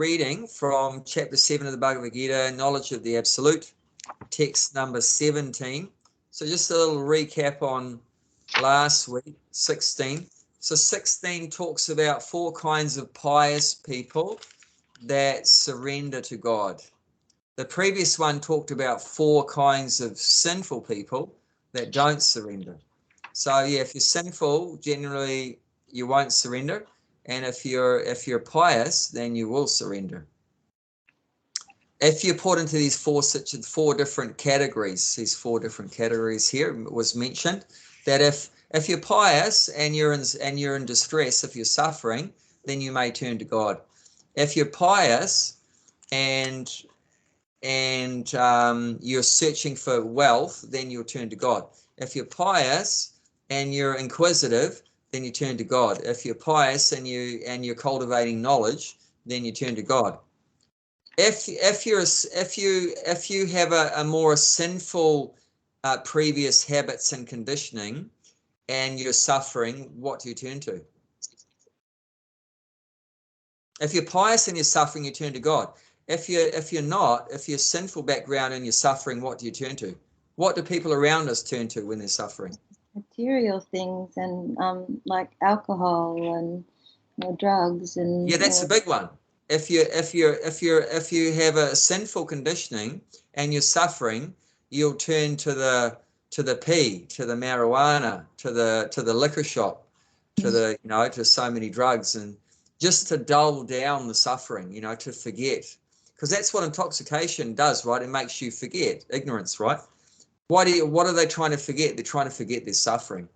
reading from chapter 7 of the Bhagavad Gita, Knowledge of the Absolute, text number 17. So just a little recap on last week, 16. So 16 talks about 4 kinds of pious people that surrender to God. The previous one talked about 4 kinds of sinful people that don't surrender. So yeah, if you're sinful, generally you won't surrender, and if you're pious, then you will surrender. If you're put into these 4 different categories, these 4 different categories here was mentioned, that if you're pious and you're in distress, if you're suffering, then you may turn to God. If you're pious and you're searching for wealth, then you'll turn to God. If you're pious and you're inquisitive, then you turn to God. If you're pious and you're cultivating knowledge, then you turn to God. If you have a more sinful previous habits and conditioning, and you're suffering, what do you turn to? If you're pious and you're suffering, you turn to God. If you're sinful background and you're suffering, what do you turn to? What do people around us turn to when they're suffering? Material things and like alcohol and drugs and yeah, that's a big one. If you have a sinful conditioning and you're suffering, you'll turn to the pee, to the marijuana, to the liquor shop, to to so many drugs, and just to dull down the suffering, to forget, because that's what intoxication does, right? It makes you forget ignorance, right? What are they trying to forget? They're trying to forget their suffering.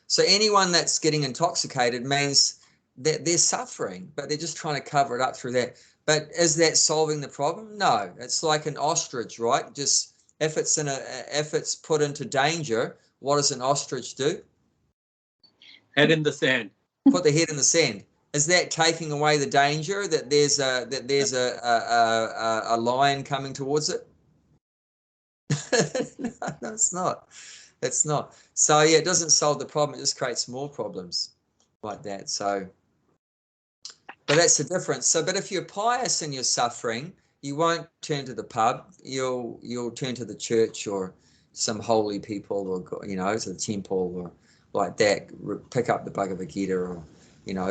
So anyone that's getting intoxicated means that they're suffering, but they're just trying to cover it up through that. But is that solving the problem? No. It's like an ostrich, right? Just if it's put into danger, what does an ostrich do? Head in the sand. Put the head in the sand. Is that taking away the danger that there's a lion coming towards it? No, it's not. It's not. So yeah, it doesn't solve the problem. It just creates more problems like that. So, but that's the difference. So, but if you're pious and you're suffering, you won't turn to the pub. You'll turn to the church or some holy people, or to the temple or like that. Pick up the Bhagavad Gita, or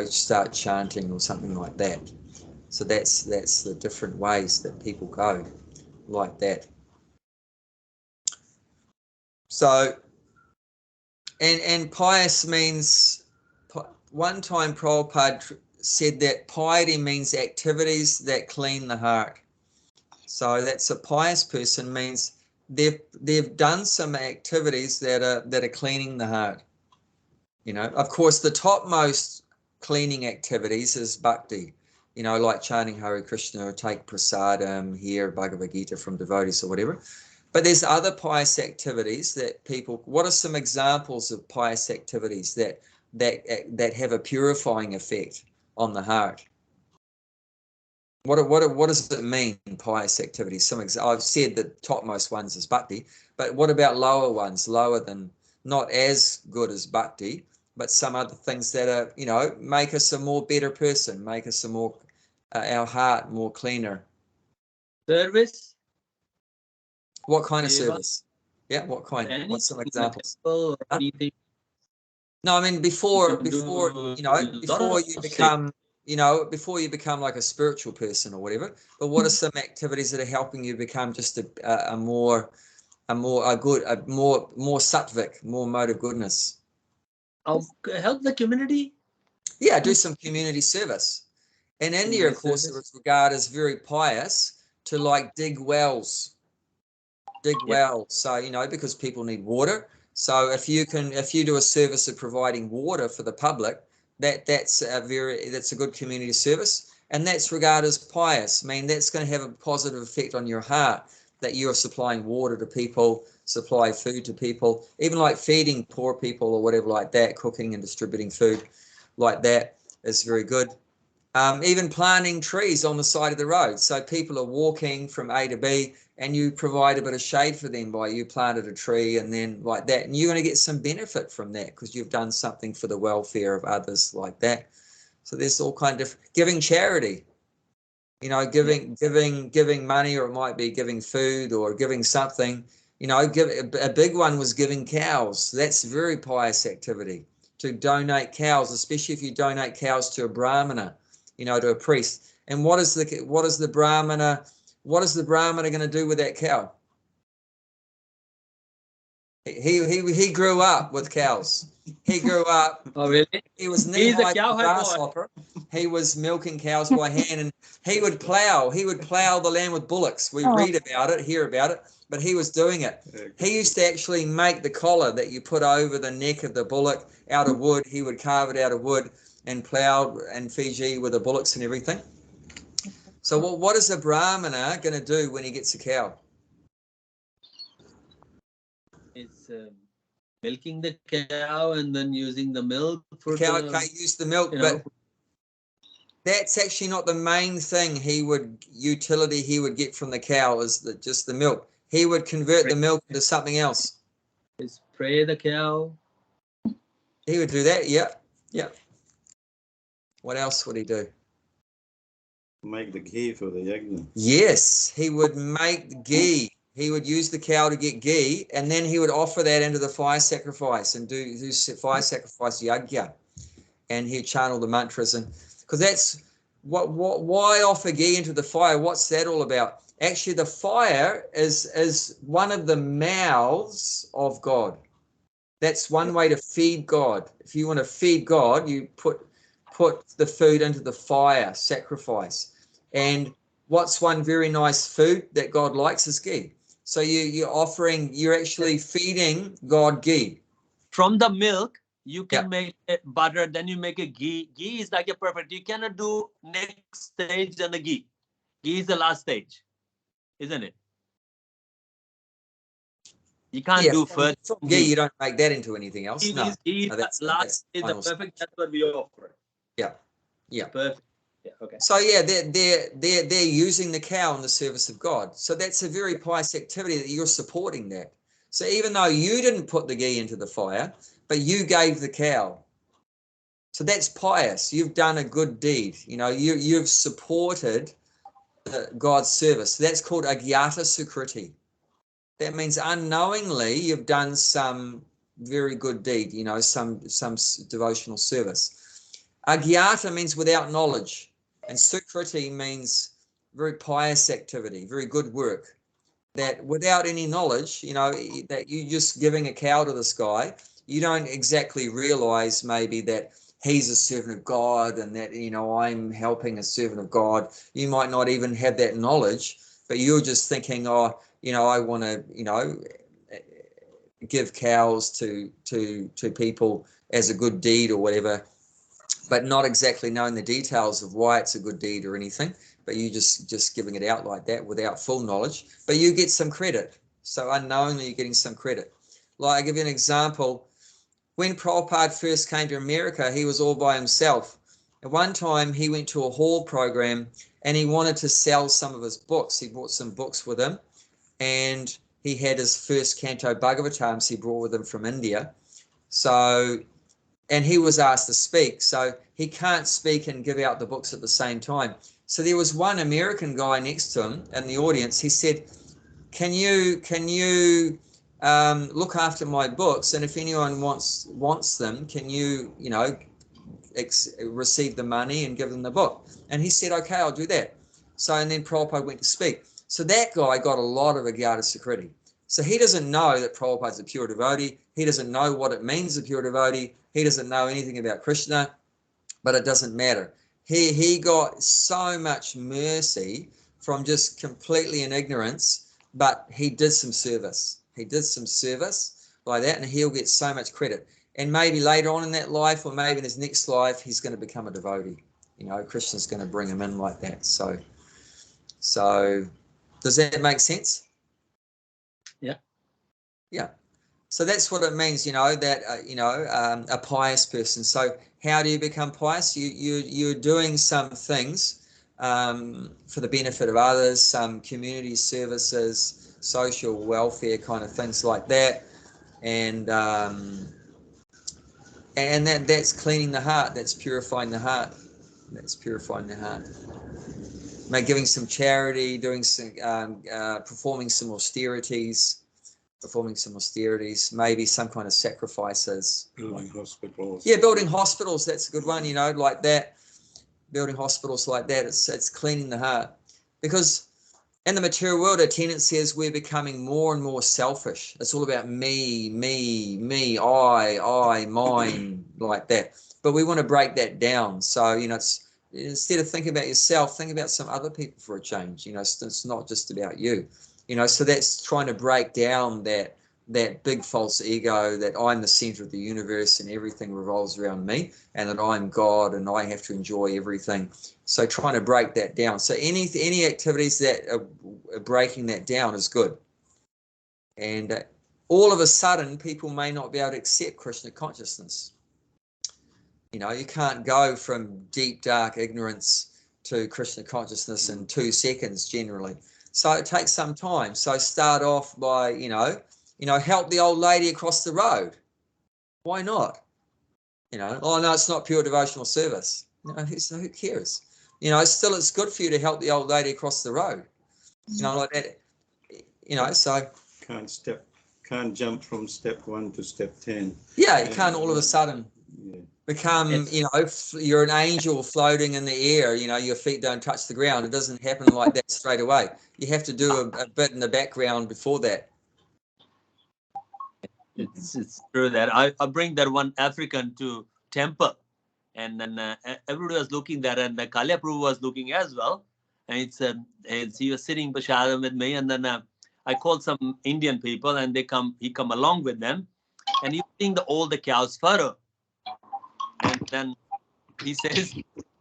start chanting or something like that. So that's the different ways that people go like that. So, and pious means, one time Prabhupada said that piety means activities that clean the heart. So that's a pious person, means they've done some activities that are cleaning the heart. Of course, the topmost cleaning activities is bhakti, like chanting Hare Krishna, or take prasadam, hear Bhagavad Gita from devotees or whatever. But there's other pious activities that people. What are some examples of pious activities that have a purifying effect on the heart? What does it mean, pious activities? I've said the topmost ones is bhakti, but what about lower ones, lower than, not as good as bhakti, but some other things that are, make us a more better person, make us a more, our heart more cleaner. Service. What kind of service? Yeah, what kind? What's some examples? Anything. No, I mean before you become, before you become like a spiritual person or whatever. But what are some activities that are helping you become just a more sattvic, more mode of goodness? Help the community. Yeah, do some community service. In India, of course, it was regarded as very pious to like dig wells. So because people need water. So if you do a service of providing water for the public, that's a good community service, and that's regarded as pious. I mean, that's going to have a positive effect on your heart, that you are supplying water to people, supply food to people, even like feeding poor people or whatever like that, cooking and distributing food like that is very good. Even planting trees on the side of the road. So people are walking from A to B, and you provide a bit of shade for them by you planted a tree, and then like that. And you're going to get some benefit from that because you've done something for the welfare of others like that. So there's all kind of giving charity. You know, giving money, or it might be giving food or giving something. You know, a big one was giving cows. That's very pious activity, to donate cows, especially if you donate cows to a brahmana, you know, to a priest. And what is the brahmana going to do with that cow? He grew up with cows. He grew up. Oh, really? He was He's a knee-high to cowherd boy. grasshopper. He was milking cows by hand, and he would plow the land with bullocks. We read about it, hear about it, but he was doing it. He used to actually make the collar that you put over the neck of the bullock out of wood. He would carve it out of wood and plow in Fiji with the bullocks and everything. So what is a brahmana going to do when he gets a cow? It's milking the cow and then using the milk for The cow the, can't use the milk, you but know, that's actually not the main thing he would get from the cow, is just the milk. He would convert the milk into something else. spray the cow. He would do that, yeah. What else would he do? Make the ghee for the yajna. Yes, he would make ghee. He would use the cow to get ghee, and then he would offer that into the fire sacrifice and do fire sacrifice yajna. And he'd channel the mantras, and because that's why offer ghee into the fire? What's that all about? Actually, the fire is one of the mouths of God. That's one way to feed God. If you want to feed God, you put the food into the fire, sacrifice. And what's one very nice food that God likes is ghee. So you're actually feeding God ghee. From the milk, you can make butter, then you make a ghee. Ghee is like a perfect. You cannot do next stage than the ghee. Ghee is the last stage, isn't it? You can't do first. Ghee, you don't make that into anything else. No, that's last is the perfect. That's what we offer. Yeah. Perfect. Yeah. Okay. So they're using the cow in the service of God. So that's a very pious activity that you're supporting that. So even though you didn't put the ghee into the fire, but you gave the cow. So that's pious. You've done a good deed. You know, you've supported God's service. That's called agyata sukriti. That means unknowingly you've done some very good deed, you know, some devotional service. Agyata means without knowledge, and sukriti means very pious activity, very good work. That without any knowledge, you know, that you're just giving a cow to this guy, you don't exactly realize maybe that he's a servant of God and that, you know, I'm helping a servant of God. You might not even have that knowledge, but you're just thinking, oh, you know, I want to, you know, give cows to people as a good deed or whatever, but not exactly knowing the details of why it's a good deed or anything. But you just giving it out like that without full knowledge, but you get some credit. So unknowingly, you're getting some credit. Like, I'll give you an example. When Prabhupada first came to America, he was all by himself. At one time, he went to a hall program and he wanted to sell some of his books. He brought some books with him, and he had his first canto Bhagavatam he brought with him from India. So, and he was asked to speak. So he can't speak and give out the books at the same time. So there was one American guy next to him in the audience. He said, can you look after my books, and if anyone wants them, can you know, receive the money and give them the book? And he said, okay, I'll do that. So, and then Prabhupada went to speak. So that guy got a lot of agyata sukriti. So he doesn't know that Prabhupada's a pure devotee. He doesn't know what it means, a pure devotee. He doesn't know anything about Krishna, but it doesn't matter. He got so much mercy from just completely in ignorance, but he did some service. He did some service like that, and he'll get so much credit. And maybe later on in that life, or maybe in his next life, he's going to become a devotee. You know, Krishna's going to bring him in like that. So does that make sense? Yeah. So that's what it means, you know, that, a pious person. So how do you become pious? You're doing some things for the benefit of others, some community services, social welfare kind of things like that. And that's cleaning the heart. That's purifying the heart. That's purifying the heart. giving some charity, doing some, performing some austerities, maybe some kind of sacrifices. Building hospitals. Yeah, building hospitals, that's a good one, like that. Building hospitals like that, it's cleaning the heart. Because in the material world, a tendency is we're becoming more and more selfish. It's all about me, I, mine, like that. But we want to break that down. So, it's instead of thinking about yourself, think about some other people for a change. It's not just about you. So that's trying to break down that big false ego that I'm the center of the universe and everything revolves around me, and that I'm God and I have to enjoy everything. So trying to break that down. So any activities that are breaking that down is good. And all of a sudden, people may not be able to accept Krishna consciousness. You can't go from deep, dark ignorance to Krishna consciousness in 2 seconds generally. So it takes some time. So start off by, help the old lady across the road. Why not? Oh no, it's not pure devotional service. So who cares? Still it's good for you to help the old lady across the road. Like that. So can't jump from step 1 to step 10. Yeah, you can't all of a sudden become, you're an angel floating in the air, your feet don't touch the ground. It doesn't happen like that straight away. You have to do a bit in the background before that. It's true that I bring that one African to temple, and then everybody was looking there, and Kalya Prabhu was looking as well, and he was sitting Prashadam with me, and then I called some Indian people, and he come along with them, and he was seeing all the cows' furrow, and then he says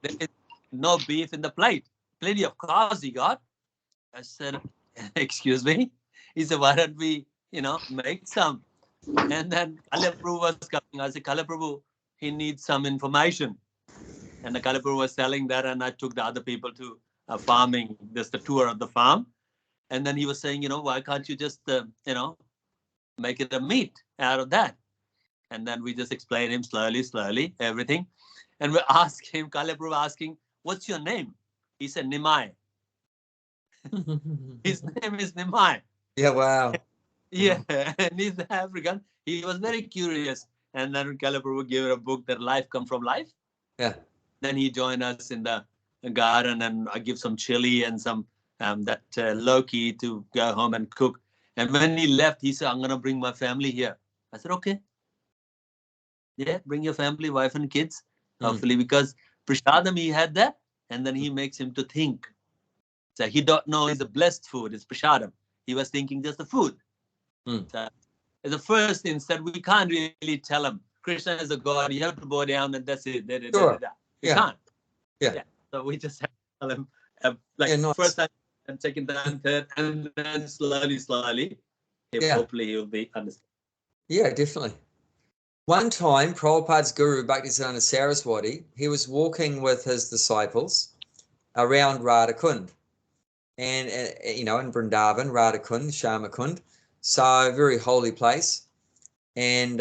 there is no beef in the plate, plenty of cows he got. I said, excuse me. He said, why don't we make some? And then Kalya Prabhu was coming. I said, Kalya Prabhu, he needs some information. And the Kalya Prabhu was telling that, and I took the other people to farming, just the tour of the farm. And then he was saying, why can't you just, make it a meat out of that? And then we just explained him slowly, everything. And we asked him, Kalya Prabhu asking, what's your name? He said, Nimai. His name is Nimai. Yeah, wow. Yeah, and he's African. He was very curious. And then Kalya Prabhu gave a book that life come from life. Yeah. Then he joined us in the garden, and I give some chili and some Loki to go home and cook. And when he left, he said, I'm going to bring my family here. I said, okay. Yeah, bring your family, wife and kids, hopefully, because Prashadam, he had that, and then he makes him to think. So he don't know it's a blessed food, it's Prashadam. He was thinking just the food. So as a first instead, we can't really tell him Krishna is a God. You have to bow down and that's it. Sure. We can't. Yeah. So we just have to tell him nice. First time and second time, third, and then slowly. Hopefully he will be understood. Yeah, definitely. One time, Prabhupada's guru, Bhaktisiddhanta Saraswati, he was walking with his disciples around Radhakund. And, in Vrindavan, Radhakund, Shamakund. So a very holy place. And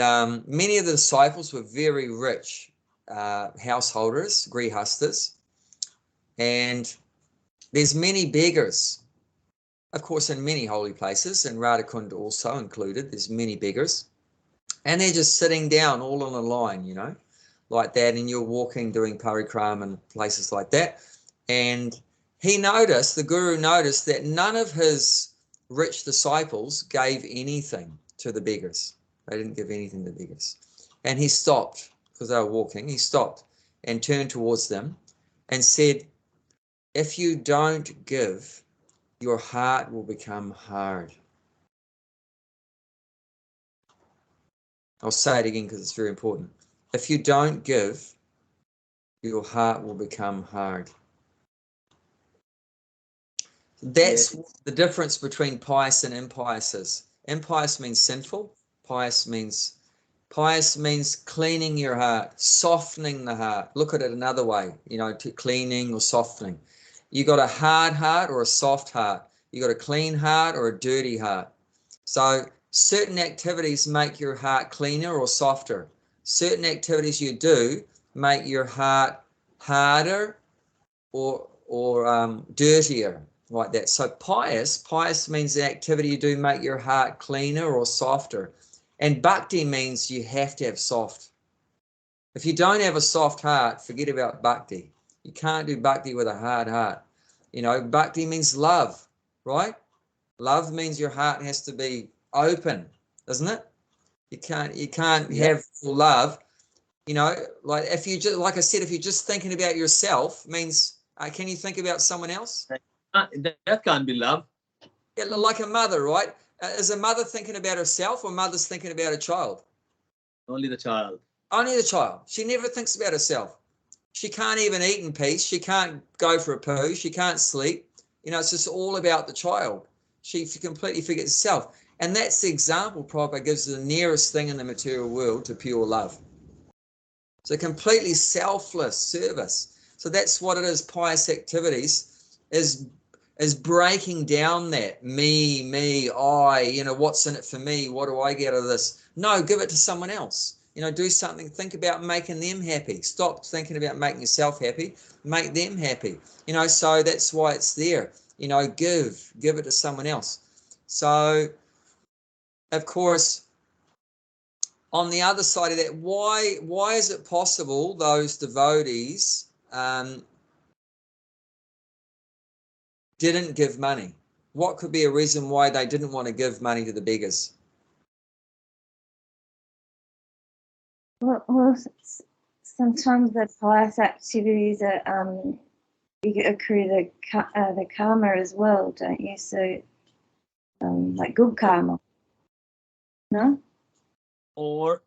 many of the disciples were very rich householders, grihastas. And there's many beggars, of course, in many holy places, and Radhakund also included. There's many beggars. And they're just sitting down all on a line, like that. And you're walking, doing parikram and places like that. And the guru noticed that none of his rich disciples gave anything to the beggars. They didn't give anything to the beggars. And he stopped, because they were walking, he stopped and turned towards them and said, if you don't give, your heart will become hard. I'll say it again because it's very important. If you don't give, your heart will become hard. That's the difference between pious and impious is. Impious means sinful. Pious means cleaning your heart, softening the heart. Look at it another way, to cleaning or softening. You got a hard heart or a soft heart. You got a clean heart or a dirty heart. So certain activities make your heart cleaner or softer. Certain activities you do make your heart harder or dirtier, like that. So pious means the activity you do make your heart cleaner or softer. And bhakti means you have to have soft. If you don't have a soft heart, forget about bhakti. You can't do bhakti with a hard heart. Bhakti means love, right? Love means your heart has to be open, doesn't it? You can't have full love. Like if you just, like I said, if you're just thinking about yourself, means can you think about someone else? That can't be love. Yeah, like a mother, right? Is a mother thinking about herself, or mother's thinking about a child? Only the child. Only the child. She never thinks about herself. She can't even eat in peace. She can't go for a poo. She can't sleep. It's just all about the child. She completely forgets herself. And that's the example Prabhupada gives the nearest thing in the material world to pure love. So completely selfless service. So that's what it is. Pious activities is breaking down that me, I, what's in it for me? What do I get out of this? No, give it to someone else. Do something, think about making them happy. Stop thinking about making yourself happy, make them happy. So that's why it's there. Give it to someone else. So, of course, on the other side of that, why is it possible those devotees didn't give money? What could be a reason why they didn't want to give money to the beggars? Well, sometimes the pious activities are you accrue the karma as well, don't you? So, like good karma, no? Or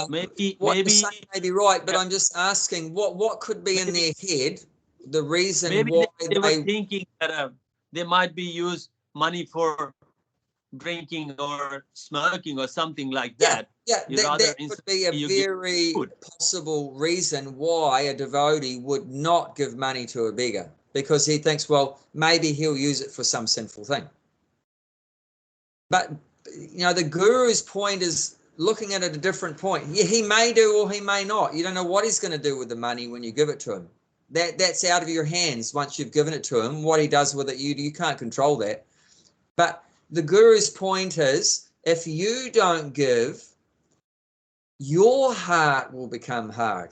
maybe What you're saying may be right, but I'm just asking what could be in their head, the reason maybe why they were thinking that they might be use money for drinking or smoking or something like that. Yeah, that could be a very possible reason why a devotee would not give money to a beggar, because he thinks, well, maybe he'll use it for some sinful thing. But the guru's point is looking at it a different point. Yeah, he may do or he may not. You don't know what he's going to do with the money when you give it to him. That's out of your hands once you've given it to him. What he does with it, you can't control that. But the guru's point is, if you don't give, your heart will become hard.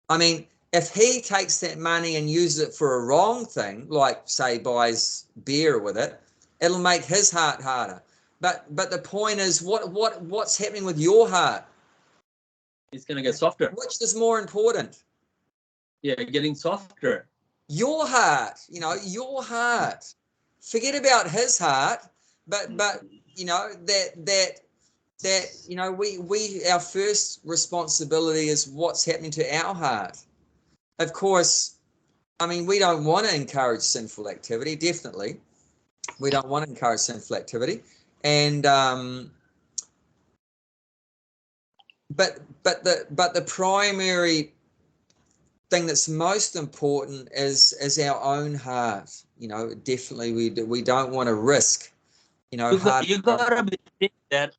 I mean, if he takes that money and uses it for a wrong thing, like say buys beer with it, it'll make his heart harder. But the point is, what's happening with your heart? It's going to get softer. Which is more important? Yeah, getting softer. Your heart, your heart. Forget about his heart, but that we our first responsibility is what's happening to our heart. Of course, I mean, we don't want to encourage sinful activity. Definitely, we don't want to encourage sinful activity, and but the primary thing that's most important is our own heart. Definitely we don't want to risk. You gotta be think that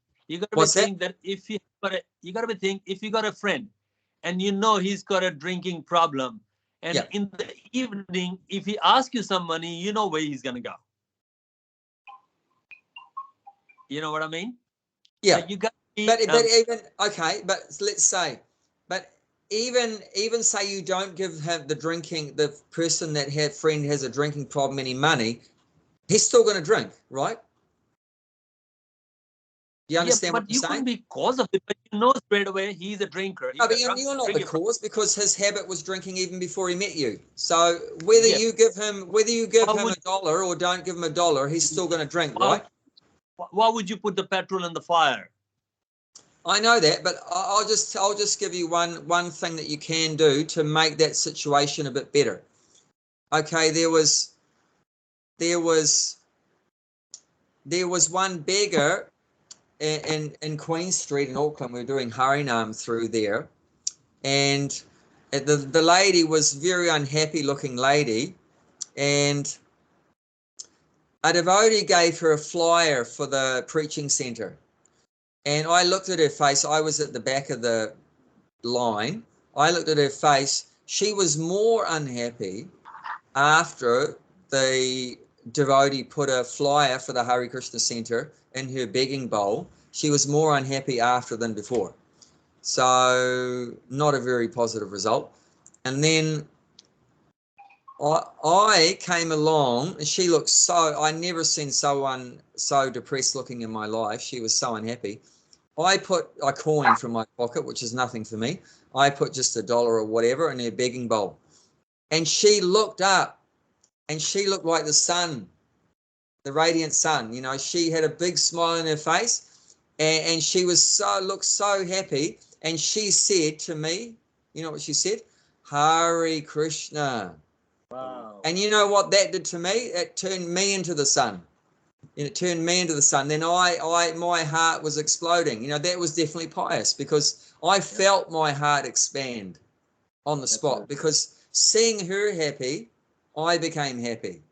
if you got a friend and he's got a drinking problem, and in the evening if he asks you some money, where he's gonna go. You know what I mean? Yeah. So you got but even okay, but let's say, but even say you don't give him the person friend has a drinking problem any money, he's still going to drink, right? You understand what I'm saying? But you couldn't be cause of it, but straight away he's a drinker. No, but you're not the cause, because his habit was drinking even before he met you. So whether you give him $1 or don't give him $1, he's still going to drink, right? Why would you put the petrol in the fire? I know that, but I'll just give you one thing that you can do to make that situation a bit better. Okay, there was one beggar in Queen Street in Auckland. We were doing Harinam through there, and the lady was very unhappy looking lady, and a devotee gave her a flyer for the preaching centre. And I looked at her face. I was at the back of the line. I looked at her face. She was more unhappy after the devotee put a flyer for the Hare Krishna Center in her begging bowl, she was more unhappy after than before. So not a very positive result. And then I came along and she looked so, I never seen someone so depressed looking in my life. She was so unhappy. I put a coin from my pocket, which is nothing for me. I put just $1 or whatever in her begging bowl. And she looked up and she looked like the sun, the radiant sun. You know, she had a big smile on her face and she was looked so happy. And she said to me, you know what she said? Hare Krishna. Wow. And you know what that did to me? It turned me into the sun. And it turned me into the sun. Then my heart was exploding. You know, that was definitely pious because I felt my heart expand on the spot because seeing her happy, I became happy.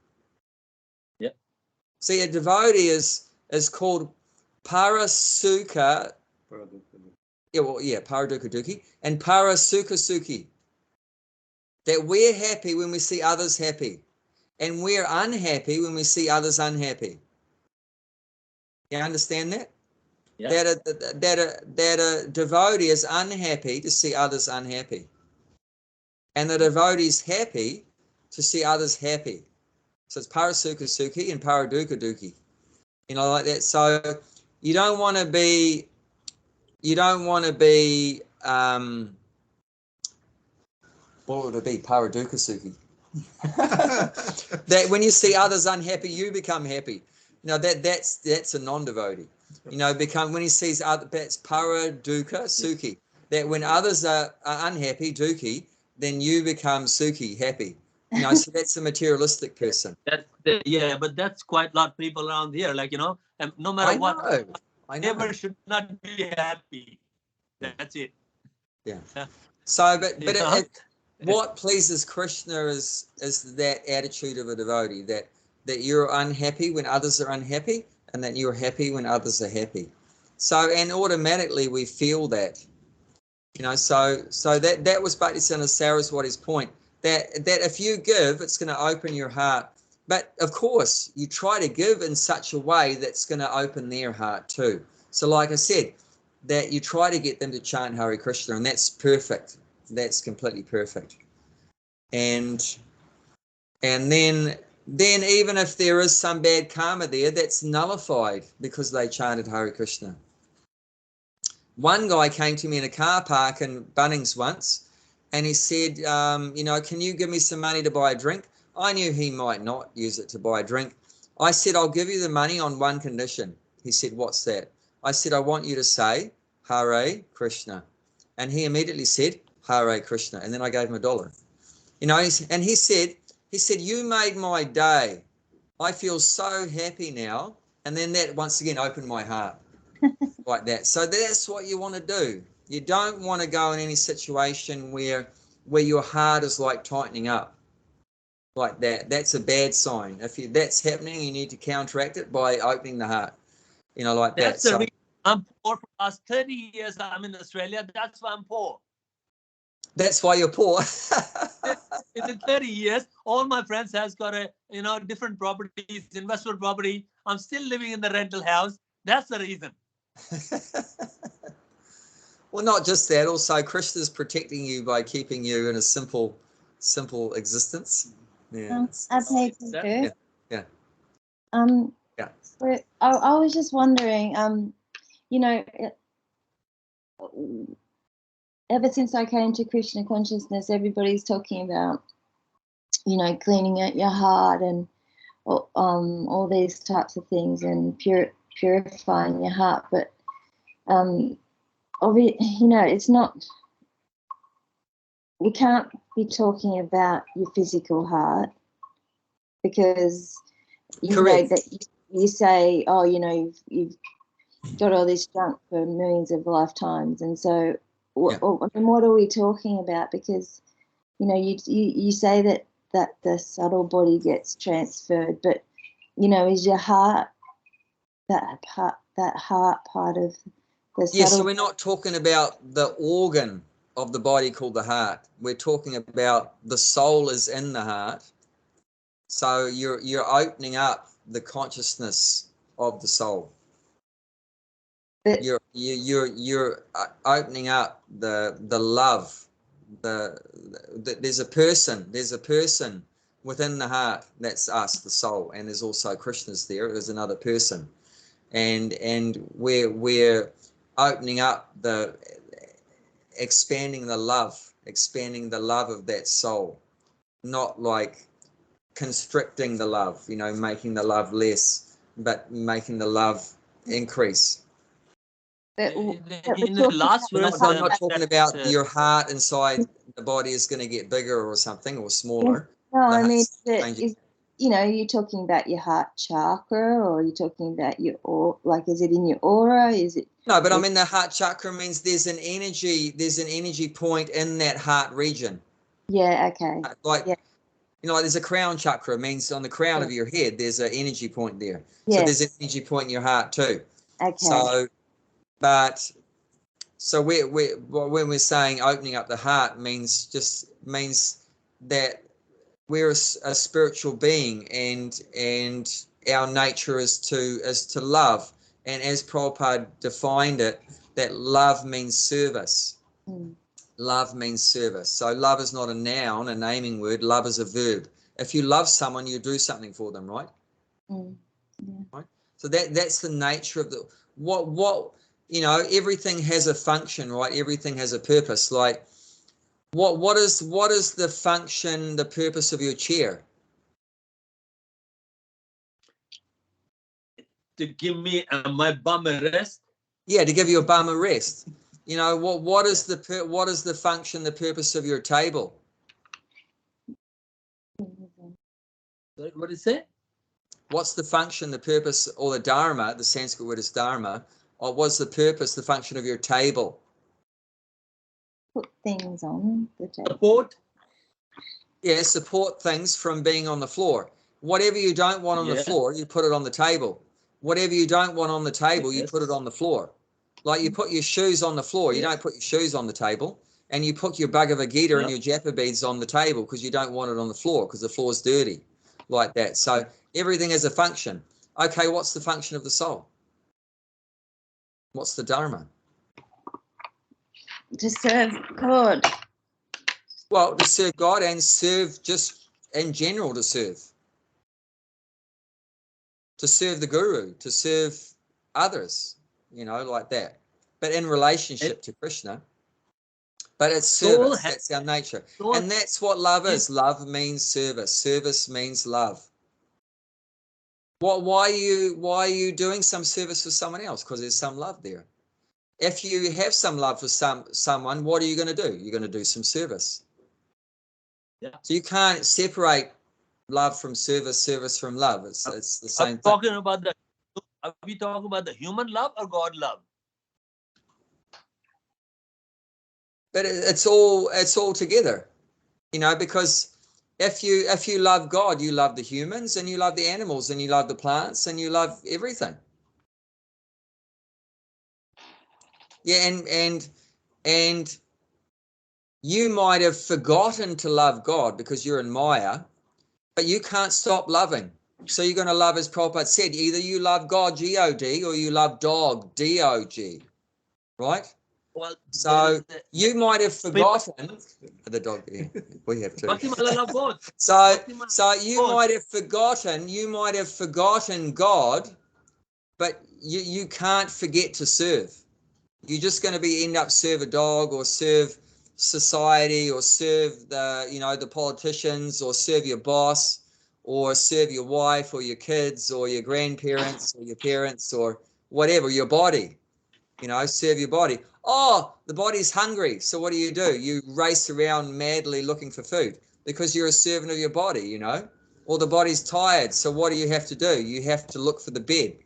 Yeah. See, a devotee is called Parasukha. Paradukkha Dukhi and Parasukha Sukhi. That we're happy when we see others happy. And we're unhappy when we see others unhappy. You understand that? Yeah. That a devotee is unhappy to see others unhappy. And the devotee is happy to see others happy. So it's Parasukha Sukhi and Paradukkha Dukhi. You know, like that. So you don't want to be what would it be? Paradukkha Sukhi. That when you see others unhappy, you become happy. You know, that's a non-devotee. You know, when he sees other, that's Paradukkha Sukhi. That when others are unhappy, Dukhi, then you become Sukhi, happy. You know, so that's a materialistic person. But that's quite a lot of people around here. Like, you know, and no matter what, I know. neighbor should not be happy. That's it. Yeah. So, but Yeah. what pleases Krishna is that attitude of a devotee, that you're unhappy when others are unhappy, and that you're happy when others are happy. So, and automatically we feel that, you know. So that was Bhaktisiddhanta Saraswati's point. That if you give, it's going to open your heart. But of course, you try to give in such a way that's going to open their heart too. So, like I said, that you try to get them to chant Hare Krishna, and that's perfect. That's completely perfect. And then even if there is some bad karma there, that's nullified because they chanted Hare Krishna. One guy came to me in a car park in Bunnings once, and he said, you know, can you give me some money to buy a drink? I knew he might not use it to buy a drink. I said, I'll give you the money on one condition. He said, what's that? I said, I want you to say Hare Krishna. And he immediately said, Hare Krishna. And then I gave him $1. You know, and he said, you made my day. I feel so happy now. And then that once again opened my heart like that. So that's what you want to do. You don't want to go in any situation where your heart is like tightening up like that. That's a bad sign. If that's happening, you need to counteract it by opening the heart. You know, like that's that. The reason I'm poor for the last 30 years. I'm in Australia. That's why I'm poor. That's why you're poor. In 30 years, all my friends has got different properties, investment property. I'm still living in the rental house. That's the reason. Well, not just that. Also, Krishna's protecting you by keeping you in a simple existence. Yeah. I pay too. Yeah. Yeah. So I was just wondering, you know, ever since I came to Krishna consciousness, everybody's talking about, you know, cleaning out your heart and all these types of things and purifying your heart. But you know, it's not. We can't be talking about your physical heart because you know that you say, oh, you know, you've got all this junk for millions of lifetimes, and so what are we talking about? Because you know, you say that the subtle body gets transferred, but you know, is your heart that heart part of the subtle? Yes, so we're not talking about the organ of the body called the heart. We're talking about the soul is in the heart, So you're opening up the consciousness of the soul. But You're opening up the love. There's a person within the heart. That's us, the soul, and there's also Krishna's there. There's another person, and we're opening up expanding the love of that soul, not like constricting the love, making the love less, but making the love increase. In the last verse, I'm not talking about your heart inside the body is going to get bigger or something, or smaller. No, I mean, changing. you're talking about your heart chakra, or you're talking about is it in your aura? Is it? No, but I mean the heart chakra means there's an energy point in that heart region. Yeah, okay. Like, yeah. Like there's a crown chakra, means on the crown of your head, there's an energy point there. Yeah. So there's an energy point in your heart too. Okay. So when we're saying opening up the heart means that we're a spiritual being, and our nature is to love. And as Prabhupada defined it, that love means service. Love means service. So love is not a noun, a naming word. Love is a verb. If you love someone, you do something for them, right? Yeah. Right. So that's the nature of what everything has a function, right? Everything has a purpose. Like what is the function, the purpose of your chair? To give me my bum a rest. Yeah, to give you a bum a rest. What is the function, the purpose of your table? What did you say? What's the function, the purpose, or the dharma? The Sanskrit word is dharma. Or what's the purpose, the function of your table? Put things on the table. Support. Yeah, support things from being on the floor. Whatever you don't want on the floor, you put it on the table. Whatever you don't want on the table, you put it on the floor. Like you put your shoes on the floor. You don't put your shoes on the table. And you put your Bhagavad Gita and your japa beads on the table because you don't want it on the floor because the floor is dirty. Like that. So everything has a function. Okay, what's the function of the soul? What's the dharma? To serve God. Well, to serve God and serve just in general to serve. To serve the guru, to serve others, like that. But in relationship to Krishna. But it's service. That's our nature. And that's what love is. Love means service. Service means love. Why are you doing some service for someone else? Because there's some love there. If you have some love for someone, what are you going to do? You're going to do some service. Yeah. So you can't separate love from service, service from love. It's the same thing. Are we talking about the human love or God love? But it's all together, because if you love God, you love the humans, and you love the animals, and you love the plants, and you love everything. Yeah, and you might have forgotten to love God because you're in Maya, but you can't stop loving. So you're going to love, as Prabhupada said, either you love God, G-O-D, or you love dog, D-O-G, right? Well, so you might have forgotten the dog. Yeah, we have too. So you might have forgotten God, but you can't forget to serve. You're just going to end up serve a dog, or serve society, or serve the politicians, or serve your boss, or serve your wife, or your kids, or your grandparents, or your parents, or whatever, your body. Serve your body. Oh, the body's hungry. So what do? You race around madly looking for food because you're a servant of your body, Or the body's tired. So what do you have to do? You have to look for the bed.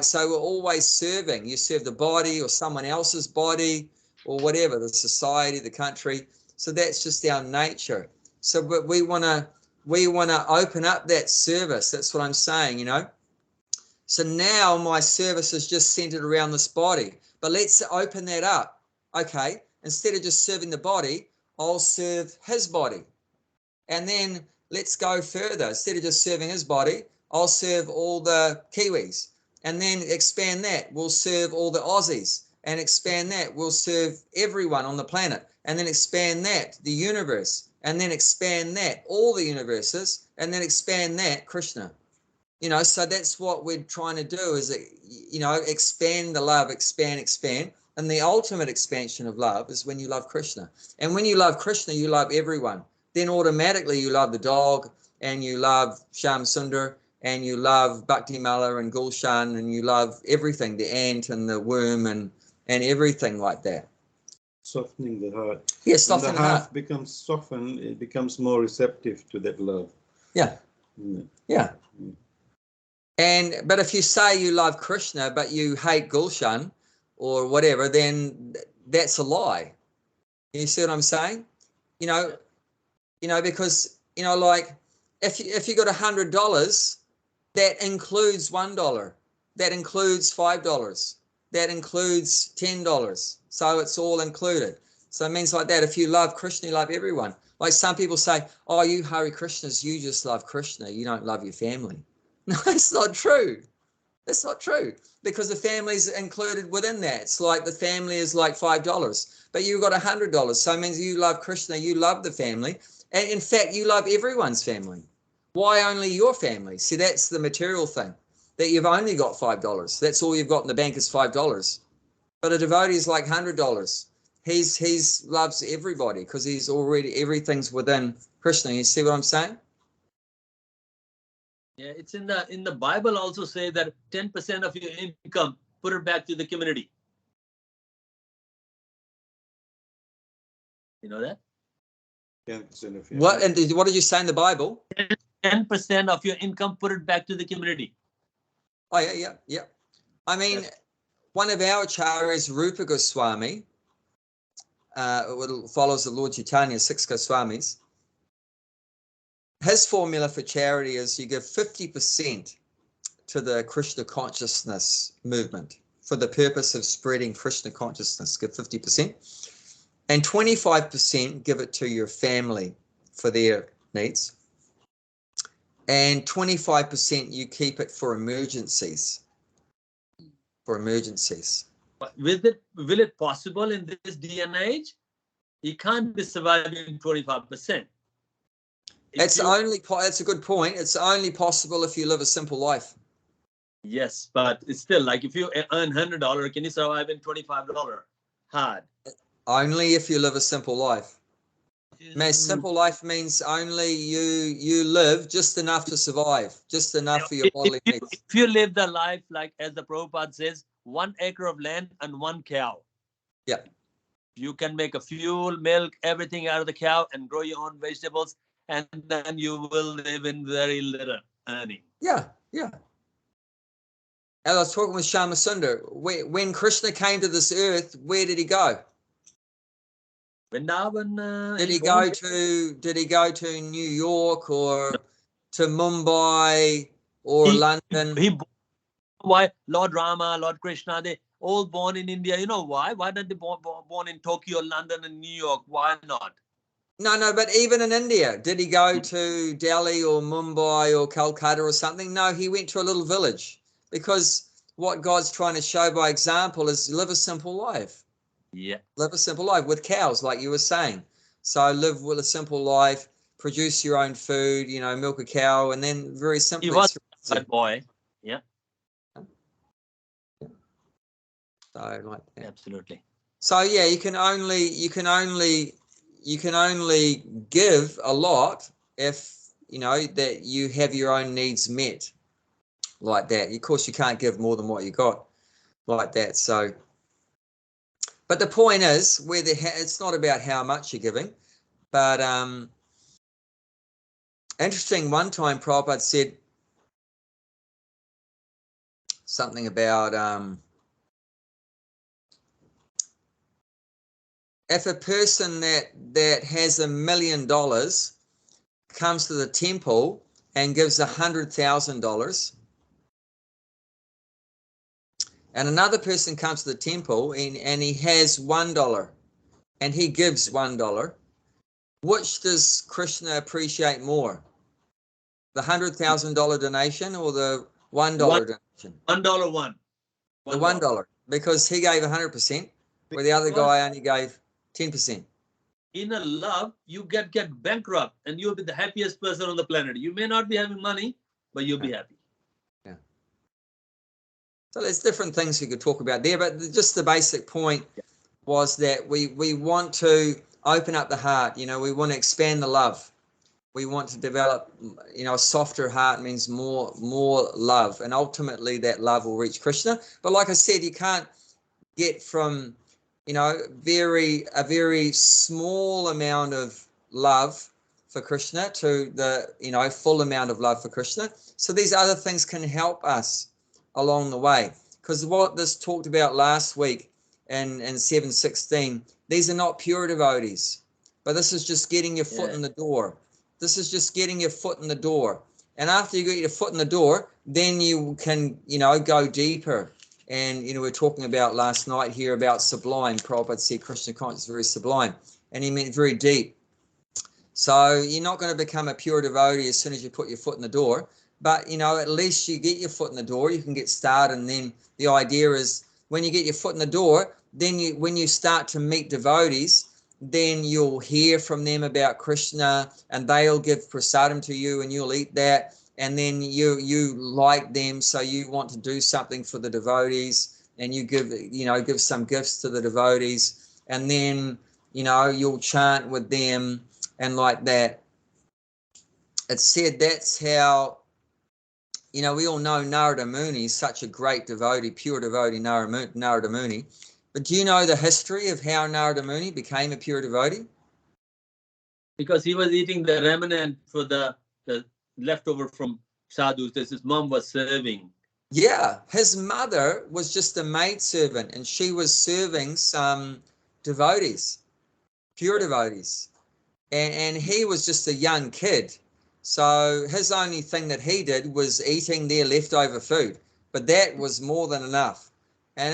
So we're always serving. You serve the body or someone else's body or whatever, the society, the country. So that's just our nature. So, but we want to open up that service. That's what I'm saying, So now my service is just centered around this body, but let's open that up. Okay, instead of just serving the body, I'll serve his body. And then let's go further. Instead of just serving his body, I'll serve all the Kiwis, and then expand that. We'll serve all the Aussies, and expand that. We'll serve everyone on the planet, and then expand that, the universe, and then expand that, all the universes, and then expand that, Krishna. You know, so that's what we're trying to do is, you know, expand the love, expand. And the ultimate expansion of love is when you love Krishna. And when you love Krishna, you love everyone. Then automatically you love the dog, and you love Shyam Sundar, and you love Bhakti Mala and Gulshan, and you love everything, the ant and the worm and everything like that. Softening the heart. Yeah, softening the heart becomes softened, it becomes more receptive to that love. Yeah. Yeah. But if you say you love Krishna, but you hate Gulshan or whatever, then that's a lie. You see what I'm saying? You know, because, you know, like if you got $100, that includes $1, that includes $5, that includes $10. So it's all included. So it means like that. If you love Krishna, you love everyone. Like some people say, oh, you Hare Krishnas, you just love Krishna. You don't love your family. No, it's not true. That's not true, because the family's included within that. It's like the family is like $5, but you've got $100. So it means you love Krishna, you love the family. And in fact, you love everyone's family. Why only your family? See, that's the material thing, that you've only got $5. That's all you've got in the bank is $5. But a devotee is like $100. He's loves everybody because he's already, everything's within Krishna. You see what I'm saying? Yeah, it's in the Bible also say that 10% of your income, put it back to the community. You know that? 10% of your What, and what did you say in the Bible? 10% of your income, put it back to the community. Oh, yeah. I mean, Yes. One of our acharyas, Rupa Goswami, follows the Lord Chaitanya, 6 Goswamis. His formula for charity is you give 50% to the Krishna consciousness movement for the purpose of spreading Krishna consciousness. Give 50%. And 25% give it to your family for their needs. And 25% you keep it for emergencies. But will it possible in this day and age? You can't be surviving 25%. That's a good point. It's only possible if you live a simple life. Yes, but it's still like if you earn $100, can you survive in $25? Hard. Only if you live a simple life. Simple life means only you live just enough to survive, just enough for your bodily needs. If you live the life like as the Prabhupada says, 1 acre of land and 1 cow. Yeah. You can make a fuel, milk, everything out of the cow and grow your own vegetables, and then you will live in very little earning. Yeah. And I was talking with Shyama Sundar. When Krishna came to this earth, where did he go? Vrindavan. Did he go to New York or to Mumbai or London? Why Lord Rama, Lord Krishna, they all born in India. You know why? Why not they born in Tokyo, London, and New York? Why not? No, but even in India, did he go to Delhi or Mumbai or Calcutta or something? No, he went to a little village, because what God's trying to show by example is live a simple life. Yeah. Live a simple life with cows, like you were saying. So live with a simple life, produce your own food, milk a cow, and then very simply. He was that boy. Yeah. So like that. Absolutely. So yeah, you can only give a lot if that you have your own needs met, like that. Of course, you can't give more than what you got, like that. So, but the point is, it's not about how much you're giving, but interesting. One time, Prabhupada said something about if a person that has $1 million comes to the temple and gives $100,000, and another person comes to the temple and he has $1 and he gives $1, which does Krishna appreciate more? The $100,000 donation or the $1 donation? $1. The $1, because he gave 100%, where the other guy only gave 10%. In a love, you get bankrupt and you'll be the happiest person on the planet. You may not be having money, but you'll be happy. Yeah. So there's different things we could talk about there, but just the basic point was that we want to open up the heart. You know, we want to expand the love. We want to develop, you know, a softer heart means more love, and ultimately that love will reach Krishna. But like I said, you can't get from, you know, a very small amount of love for Krishna to the, you know, full amount of love for Krishna. So these other things can help us along the way, because what this talked about last week in 7:16, these are not pure devotees, but this is just getting your foot in the door. This is just getting your foot in the door. And after you get your foot in the door, then you can, you know, go deeper. And, you know, we were talking about last night here about sublime. Prabhupada said Krishna consciousness is very sublime. And he meant very deep. So you're not going to become a pure devotee as soon as you put your foot in the door. But, you know, at least you get your foot in the door. You can get started. And then the idea is when you get your foot in the door, then when you start to meet devotees, then you'll hear from them about Krishna, and they'll give prasadam to you, and you'll eat that, and then you like them, so you want to do something for the devotees, and you give some gifts to the devotees, and then, you know, you'll chant with them, and like that. It's said that's how, you know, we all know Narada Muni is such a great devotee, pure devotee, Narada Muni. But do you know the history of how Narada Muni became a pure devotee? Because he was eating the remnant for the leftover from sadhus that his mom was serving. Yeah, his mother was just a maidservant, and she was serving some devotees, pure devotees. And he was just a young kid. So his only thing that he did was eating their leftover food. But that was more than enough. And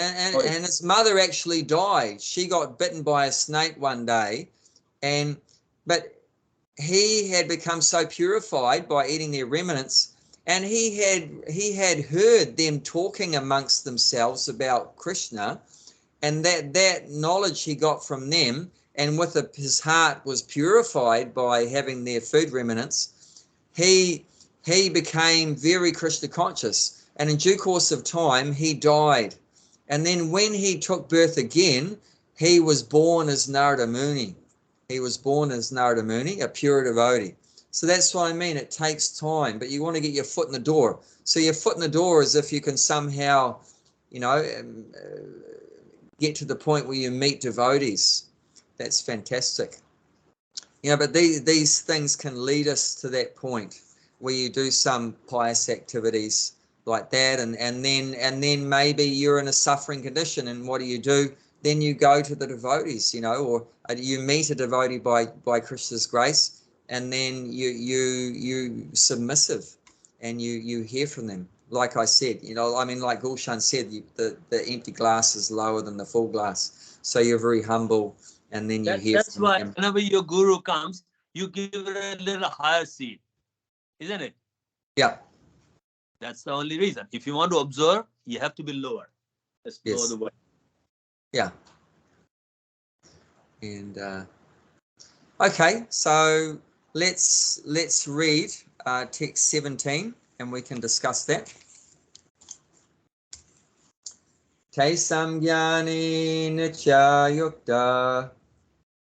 his mother actually died. She got bitten by a snake one day, but he had become so purified by eating their remnants, and he had heard them talking amongst themselves about Krishna, and that knowledge he got from them, and with his heart was purified by having their food remnants, he became very Krishna conscious, and in due course of time he died. And then when he took birth again, he was born as Narada Muni. He was born as Narada Muni, a pure devotee. So that's what I mean. It takes time, but you want to get your foot in the door. So your foot in the door is if you can somehow, you know, get to the point where you meet devotees. That's fantastic. You know, but these things can lead us to that point where you do some pious activities like that, and then maybe you're in a suffering condition, and what do? Then you go to the devotees, you know, or you meet a devotee by Krishna's grace, and then you submissive, and you hear from them. Like I said, you know, I mean, like Gulshan said, the empty glass is lower than the full glass, so you're very humble, and then you hear That's from why them. whenever your guru comes, you give it a little higher seat, isn't it? Yeah. That's the only reason. If you want to observe, you have to be lower. There's no other way. Yeah. And okay, so let's read text 17, and we can discuss that. Tesam jnani nitya yukta.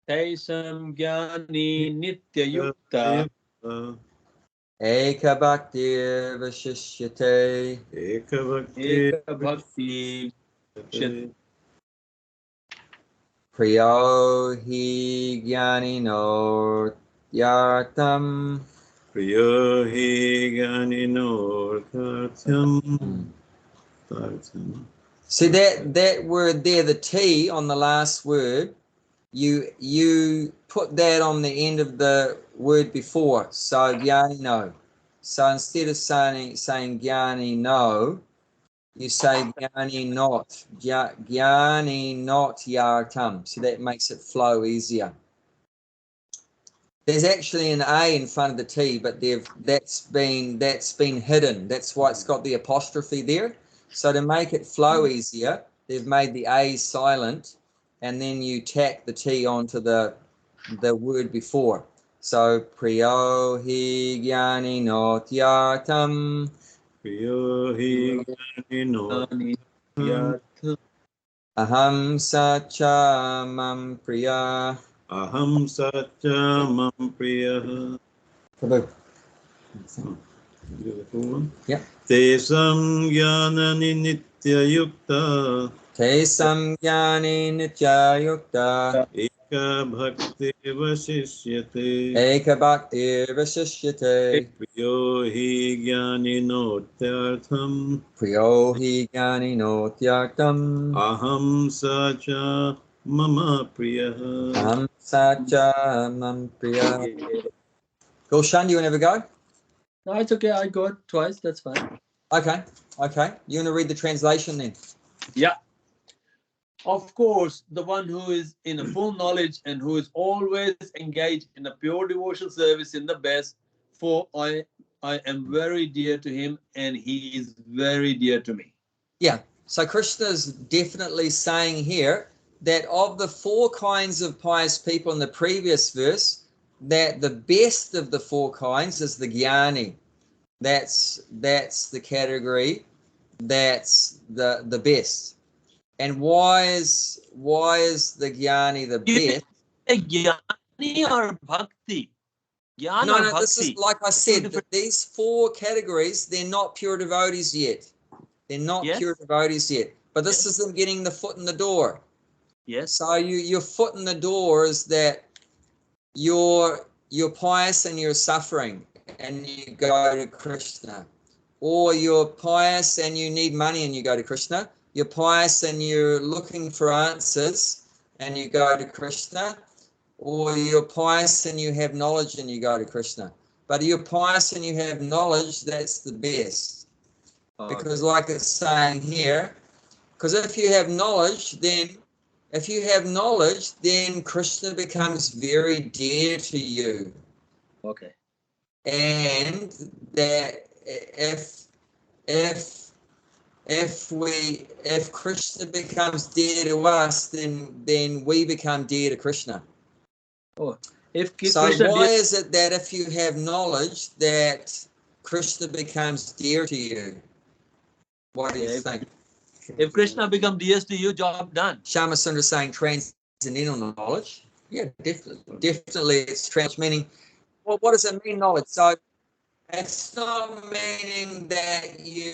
Tesam jnani nitya yukta. Eka bhakti vashishyate. Eka Bhakti. Priyo hi jnanino yartam. Priyo hi jnanino See that word there, the T on the last word, you put that on the end of the word before. So jnanino. So instead of saying jnanino, you say jnani not yartam. So that makes it flow easier. there's actually an A in front of the T, but that's been hidden. That's why it's got the apostrophe there. So to make it flow easier, they've made the A silent, and then you tack the T onto the word before. So priyo hi gyani notyatam. Priyo hi gnanino Aham sacha mam priya. aham satya mam priyah. Beautiful one. Yep. Tesam jnanani nityayukta Te samgyani nityayukta eka bhakti vasishyate eka bhakti vasishyate priyo hi jnaninotyartham priyo hi gyani notyaktam aham sacha mama priyah. aham sacha mam priya. Gulshan, do you want to have a go? No, it's okay. I got twice. That's fine. Okay. You want to read the translation then? Yeah. Of course, the one who is in a full knowledge and who is always engaged in a pure devotional service in the best, for I am very dear to him and he is very dear to me. Yeah. So Krishna's definitely saying here that of the 4 kinds of pious people in the previous verse, that the best of the 4 kinds is the jnani. That's the category. That's the best. And why is the jnani the best? Jnani or bhakti? Jnana or No, bhakti? this is like I said, that these 4 categories, they're not pure devotees yet. They're not pure devotees yet. But this is them getting the foot in the door. Yes. So your foot in the door is that you're pious and you're suffering and you go to Krishna. Or you're pious and you need money and you go to Krishna. You're pious and you're looking for answers and you go to Krishna. Or you're pious and you have knowledge and you go to Krishna. But you're pious and you have knowledge, that's the best. Because like it's saying here, because if you have knowledge, then Krishna becomes very dear to you. Okay. And that if Krishna becomes dear to us, then we become dear to Krishna. Oh, if So Krishna why is it that if you have knowledge that Krishna becomes dear to you? What do you think? If Krishna becomes dear to you, job done. Shama Sundar saying transcendental knowledge. Yeah, definitely it's trans, meaning, well, what does it mean, knowledge? So it's not meaning that you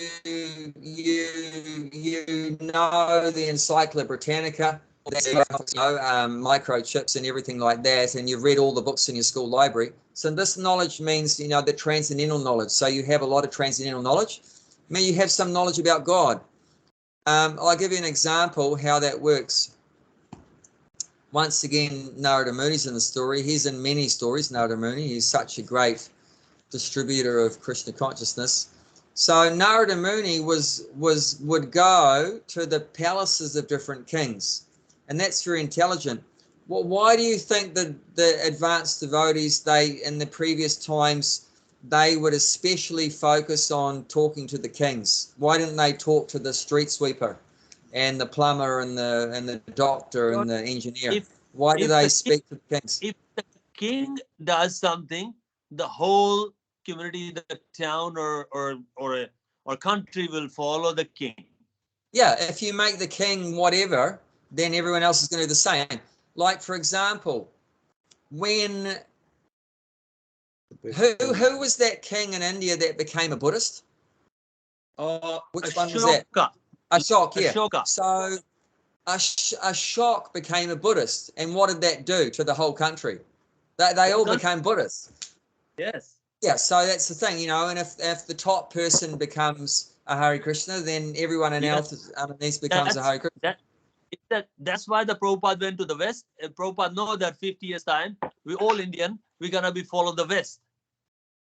know the Encyclopedia Britannica, microchips and everything like that, and you've read all the books in your school library. So this knowledge means, the transcendental knowledge. So you have a lot of transcendental knowledge. I mean, you have some knowledge about God. I'll give you an example how that works. Once again, Narada Muni's in the story. He's in many stories, Narada Muni. He's such a great distributor of Krishna consciousness. So Narada Muni would go to the palaces of different kings, and that's very intelligent. Well, why do you think that the advanced devotees, in the previous times, they would especially focus on talking to the kings? Why didn't they talk to the street sweeper and the plumber and the doctor and the engineer? Why do they speak to the kings? If the king does something, the whole community, the town or country will follow the king. Yeah, if you make the king whatever, then everyone else is going to do the same. Like, for example, when who was that king in India that became a Buddhist? Which one was that? Ashoka, yeah. Ashoka. So Ashoka became a Buddhist, and what did that do to the whole country? They all became Buddhists. Yes. Yeah, so that's the thing, and if the top person becomes a Hare Krishna, then everyone else underneath becomes a Hare Krishna. That's why the Prabhupada went to the West. Prabhupada know that 50 years time, we all Indian, we're going to be follow the West.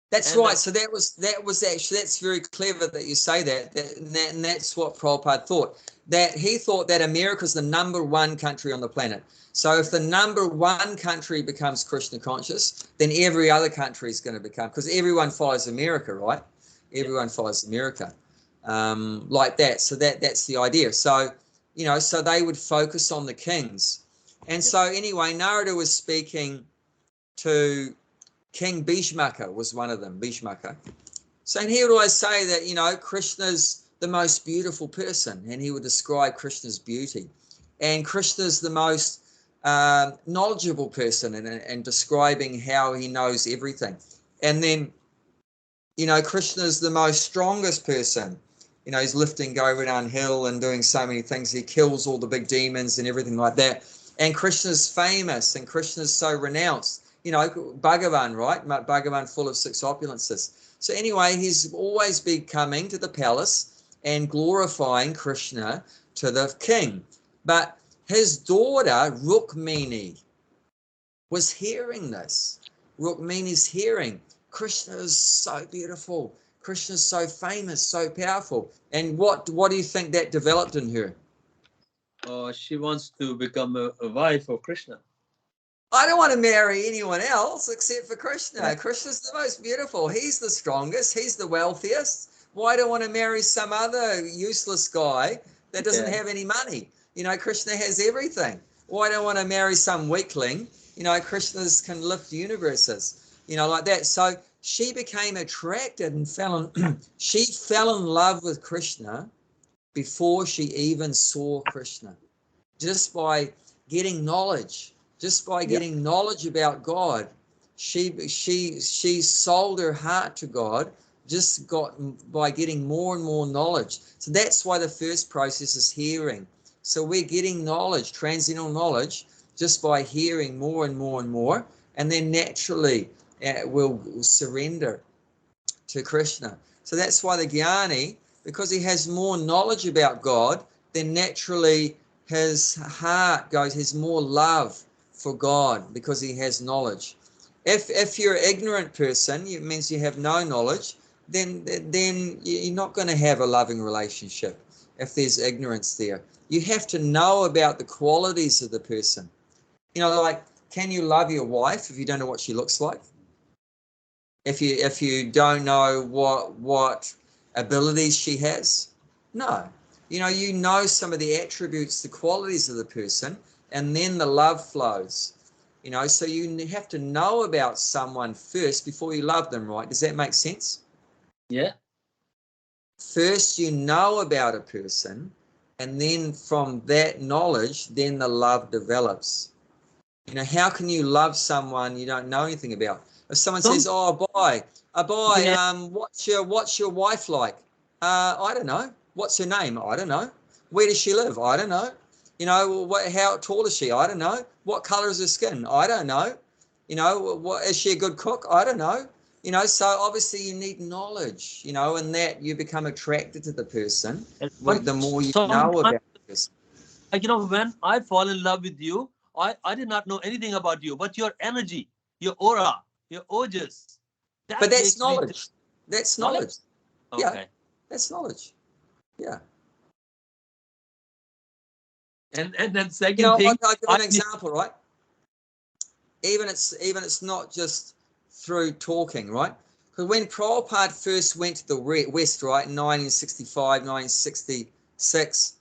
That's And, right. So that was actually, that's very clever that you say that. And that's what Prabhupada thought. That he thought that America's the #1 country on the planet. So if the #1 country becomes Krishna conscious, then every other country is going to become, because everyone follows America, right? Everyone follows America, like that. So that's the idea. So, so they would focus on the kings. And so anyway, Narada was speaking to King Bhishmaka, was one of them, Bhishmaka. So and he would always say that, Krishna's the most beautiful person, and he would describe Krishna's beauty. And Krishna's the most knowledgeable person, and describing how he knows everything. And then, Krishna's the most strongest person. He's lifting Govardhan Hill and doing so many things. He kills all the big demons and everything like that. And Krishna's famous, and Krishna's so renounced. Bhagavan, right? Bhagavan full of 6 opulences. So anyway, he's always been coming to the palace and glorifying Krishna to the king. But his daughter, Rukmini, was hearing this. Rukmini's hearing, Krishna is so beautiful. Krishna is so famous, so powerful. And what do you think that developed in her? she wants to become a wife of Krishna. I don't want to marry anyone else except for Krishna. Krishna's the most beautiful. He's the strongest. He's the wealthiest. Why do I want to marry some other useless guy that doesn't have any money? Krishna has everything. Why do I want to marry some weakling? Krishna can lift universes, like that. So she became attracted and she fell in love with Krishna before she even saw Krishna, just by getting knowledge. Just by getting knowledge about God, she sold her heart to God, by getting more and more knowledge. So that's why the first process is hearing. So we're getting knowledge, transcendental knowledge, just by hearing more and more and more, and then naturally we'll surrender to Krishna. So that's why the Jnani, because he has more knowledge about God, then naturally his heart has more love for God, because he has knowledge. If you're an ignorant person, it means you have no knowledge, then you're not going to have a loving relationship if there's ignorance there. You have to know about the qualities of the person. Like, can you love your wife if you don't know what she looks like? If you don't know what abilities she has? No. You know some of the attributes, the qualities of the person, and then the love flows. So you have to know about someone first before you love them, right? Does that make sense? Yeah. First you know about a person, and then from that knowledge, then the love develops. How can you love someone you don't know anything about? If someone says, "Oh, boy, what's your wife like?" I don't know. What's her name? I don't know. Where does she live? I don't know. How tall is she? I don't know. What color is her skin? I don't know. Is she a good cook? I don't know. So obviously you need knowledge, and that you become attracted to the person the more you know about the person. When I fall in love with you, I did not know anything about you, but your energy, your aura, your ojas. But that's knowledge. That's knowledge. Okay. Yeah, that's knowledge. Yeah. And then second thing, I'll give an example, right? Even it's not just through talking, right? Because when Prabhupada first went to the West, right, in 1965, 1966,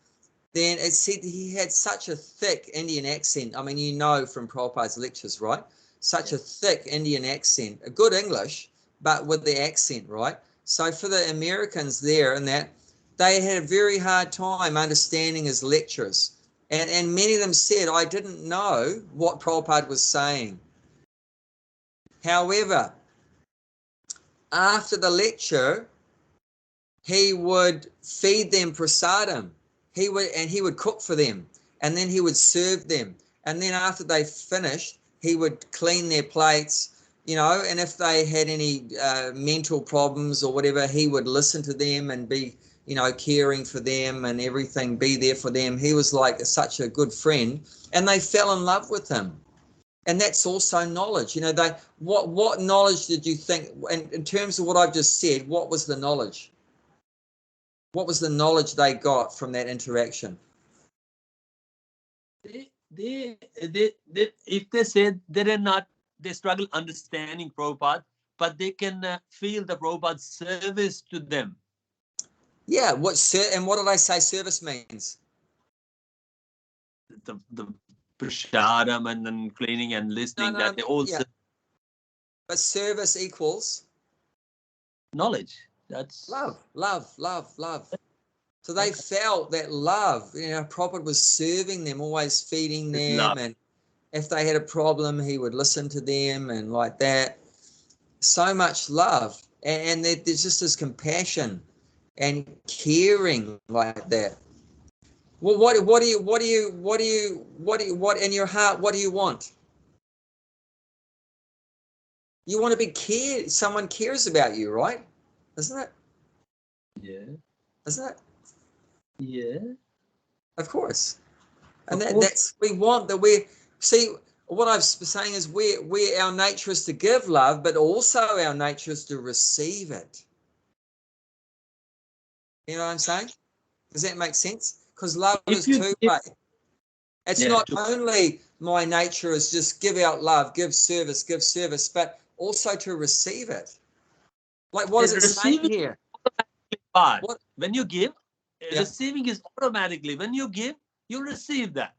then it said he had such a thick Indian accent. I mean, from Prabhupada's lectures, right? Such a thick Indian accent, a good English, but with the accent, right? So for the Americans there and that, they had a very hard time understanding his lectures. And many of them said, I didn't know what Prabhupada was saying. However, after the lecture, he would feed them prasadam. He would cook for them, and then he would serve them. And then after they finished, he would clean their plates, and if they had any mental problems or whatever, he would listen to them and be, caring for them and everything, be there for them. He was like such a good friend, and they fell in love with him. And that's also knowledge. You know, what knowledge did you think, in terms of what I've just said, what was the knowledge? What was the knowledge they got from that interaction? They if they say they struggle understanding Prabhupada, but they can feel the Prabhupada's service to them. Yeah, and what did I say service means? The prashadam and then cleaning and listening, that they also But service equals knowledge. That's love. So they felt that love. You know, Prabhupada was serving them, always feeding them, love. and if they had a problem, he would listen to them and like that. So much love, and there's just this compassion and caring like that. Well, what in your heart? What do you want? You want to be cared. Someone cares about you, right? Isn't it? Yeah. Isn't it? Yeah. Of course. And that's we want that. We see what I'm saying is we our nature is to give love, but also our nature is to receive it. You know what I'm saying? Does that make sense? Because love is two-way. It's not only my nature is just give out love, give service, but also to receive it. Like what does it say here? What? When you give, receiving is automatically. When you give, you receive that.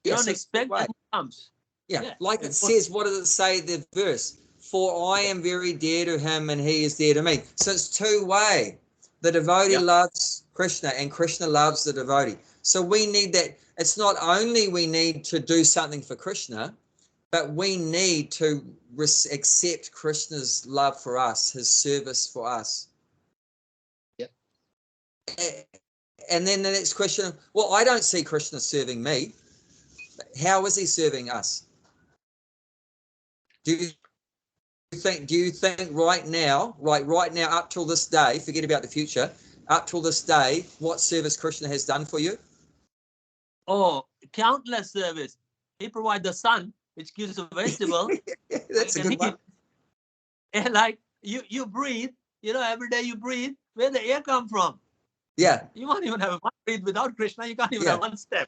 You don't expect that it comes. Yeah, like it says, what does it say, the verse? For I am very dear to him and he is dear to me. So it's two-way. The devotee loves Krishna and Krishna loves the devotee. So we need that. It's not only we need to do something for Krishna, but we need to accept Krishna's love for us, his service for us. Yep. And then the next question, well, I don't see Krishna serving me. How is he serving us? Do you think right now, up till this day, forget about the future, up till this day, what service Krishna has done for you? Oh, countless service. He provides the sun, which gives a vegetable. That's a good one. And like you breathe, every day you breathe, where the air come from? Yeah. You won't even have one breathe without Krishna. You can't even have one step.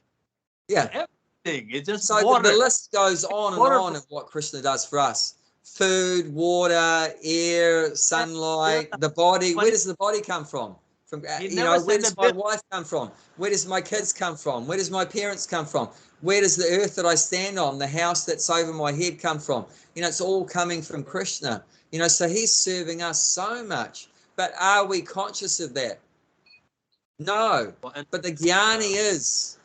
Yeah. Everything. It's just so water. The list goes on and on of what Krishna does for us. Food, water, air, sunlight, the body. Where does the body come from? From where does my wife come from? Where does my kids come from? Where does my parents come from? Where does the earth that I stand on, the house that's over my head come from? It's all coming from Krishna. So he's serving us so much. But are we conscious of that? No. But the jnani is.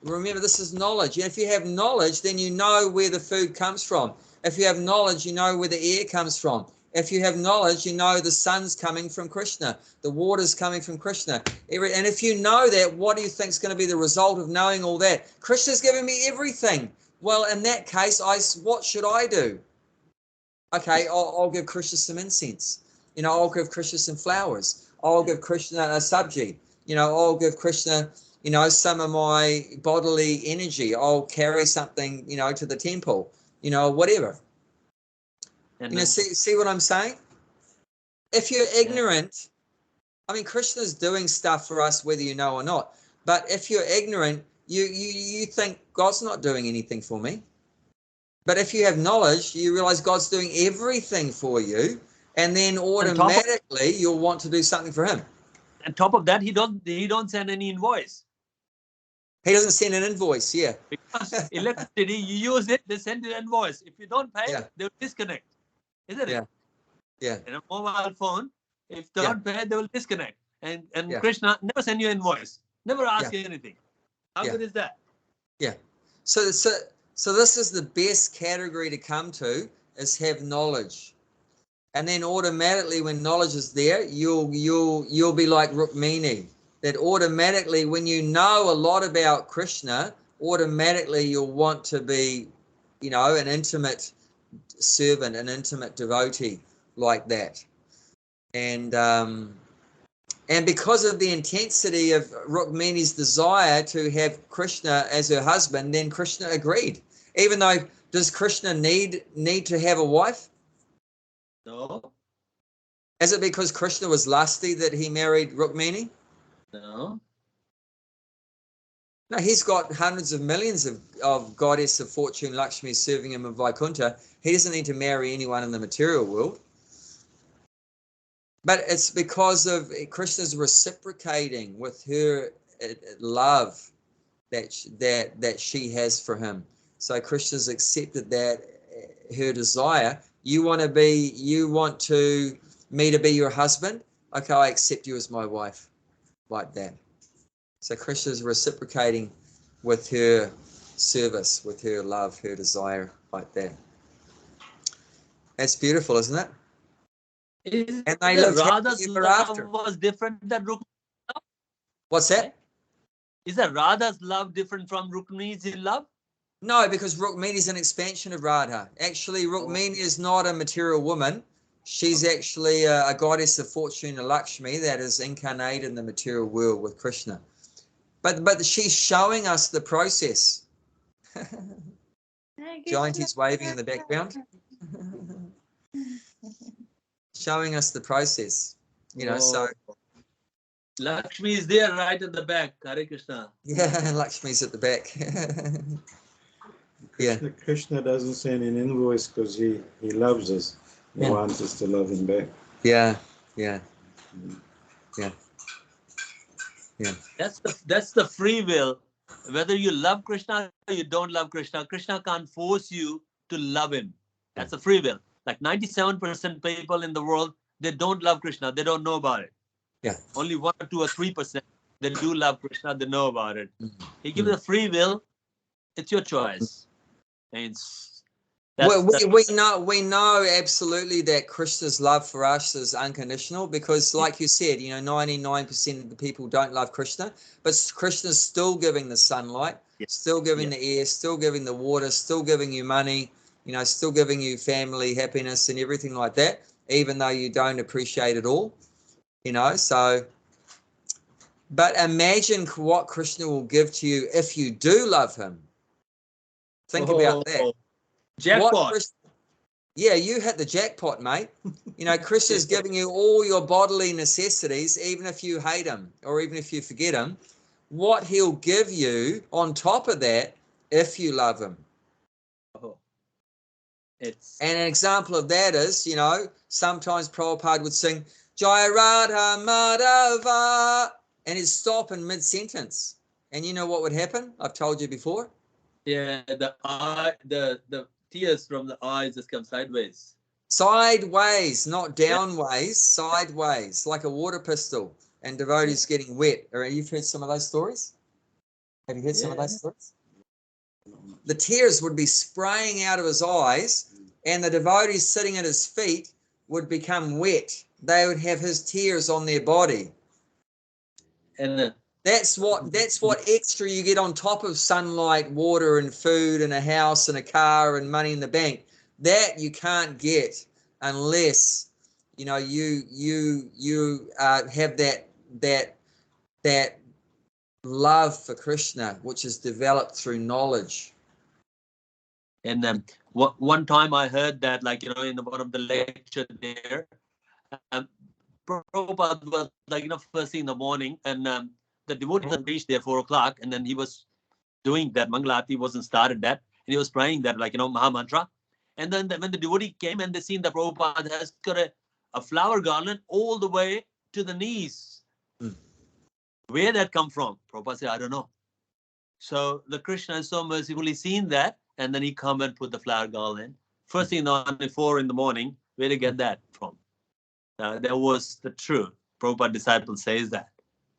Remember, this is knowledge. If you have knowledge, then you know where the food comes from. If you have knowledge, you know where the air comes from. If you have knowledge, you know the sun's coming from Krishna. The water's coming from Krishna. And if you know that, what do you think is going to be the result of knowing all that? Krishna's given me everything. Well, in that case, what should I do? Okay, I'll give Krishna some incense. I'll give Krishna some flowers. I'll give Krishna a sabji. I'll give Krishna, some of my bodily energy. I'll carry something, to the temple, whatever. And see what I'm saying? If you're ignorant, I mean, Krishna's doing stuff for us whether you know or not. But if you're ignorant, you think God's not doing anything for me. But if you have knowledge, you realize God's doing everything for you, and then automatically you'll want to do something for him. On top of that, he don't send any invoice. He doesn't send an invoice, yeah. Because electricity, you use it, they send you an invoice. If you don't pay, they'll disconnect. Isn't it? Yeah. In a mobile phone, if they don't pay, they will disconnect. And Krishna never send you an invoice. Never ask you anything. How good is that? Yeah. So this is the best category to come to, is have knowledge. And then automatically when knowledge is there, you'll be like Rukmini. That automatically when you know a lot about Krishna, automatically you'll want to be, an intimate servant, an intimate devotee like that. And because of the intensity of Rukmini's desire to have Krishna as her husband, then Krishna agreed. Even though Does Krishna need to have a wife? No. Is it because Krishna was lusty that he married Rukmini? No. No, he's got hundreds of millions of goddess of fortune Lakshmi serving him in Vaikuntha. He doesn't need to marry anyone in the material world. But it's because of Krishna's reciprocating with her love that she has for him. So Krishna's accepted that her desire. You want me to be your husband? Okay, I accept you as my wife, like that. So Krishna's reciprocating with her service, with her love, her desire, like that. That's beautiful, isn't it? And they lived Radha's happily ever love after. was different than Rukmini. What's that? Is that Radha's love different from Rukmini's love? No, because Rukmini is an expansion of Radha. Actually, Rukmini is not a material woman. She's actually a goddess of fortune, a Lakshmi, that is incarnated in the material world with Krishna. But she's showing us the process. Jayanti's waving in the background. Showing us the process. You know, so Lakshmi is there right at the back. Hare Krishna. yeah, Lakshmi's at the back. Yeah. Krishna doesn't send an invoice because he loves us. He wants us to love him back. Yeah. That's the free will. Whether you love Krishna or you don't love Krishna, Krishna can't force you to love him. That's a free will. Like 97% people in the world, they don't love Krishna. They don't know about it. Yeah. Only 1 or 2 or 3% they do love Krishna. They know about it. He gives a free will. It's your choice. And we know absolutely that Krishna's love for us is unconditional because, like you said, 99% of the people don't love Krishna, but Krishna's still giving the sunlight, still giving the air, still giving the water, still giving you money, still giving you family, happiness, and everything like that, even though you don't appreciate it all, So, but imagine what Krishna will give to you if you do love him. Think about that. Jackpot. Yeah, you hit the jackpot, mate. Krishna's giving you all your bodily necessities, even if you hate him or even if you forget him. What he'll give you on top of that if you love him. And an example of that is, sometimes Prabhupada would sing Jai Radha Madhava, and he'd stop in mid-sentence. And you know what would happen? I've told you before. Yeah, the tears from the eyes just come sideways. Sideways, not downways, sideways, like a water pistol, and devotees getting wet. You've heard some of those stories? Have you heard some of those stories? The tears would be spraying out of his eyes, and the devotees sitting at his feet would become wet. They would have his tears on their body. And that's what extra you get on top of sunlight, water, and food, and a house, and a car, and money in the bank. That you can't get unless you have that love for Krishna, which is developed through knowledge. And one time I heard that, in one of the lectures there, Prabhupada was first thing in the morning, and the devotee reached there 4 o'clock, and then he was doing that Mangalati, wasn't started that, and he was praying that Maha Mantra. And then when the devotee came and they seen that Prabhupada has got a flower garland all the way to the knees. Where that come from? Prabhupada said, I don't know. So the Krishna is so mercifully seen that, and then he come and put the flower garland. First thing at 4 in the morning, where to get that from? That was the truth. Prabhupada disciple says that.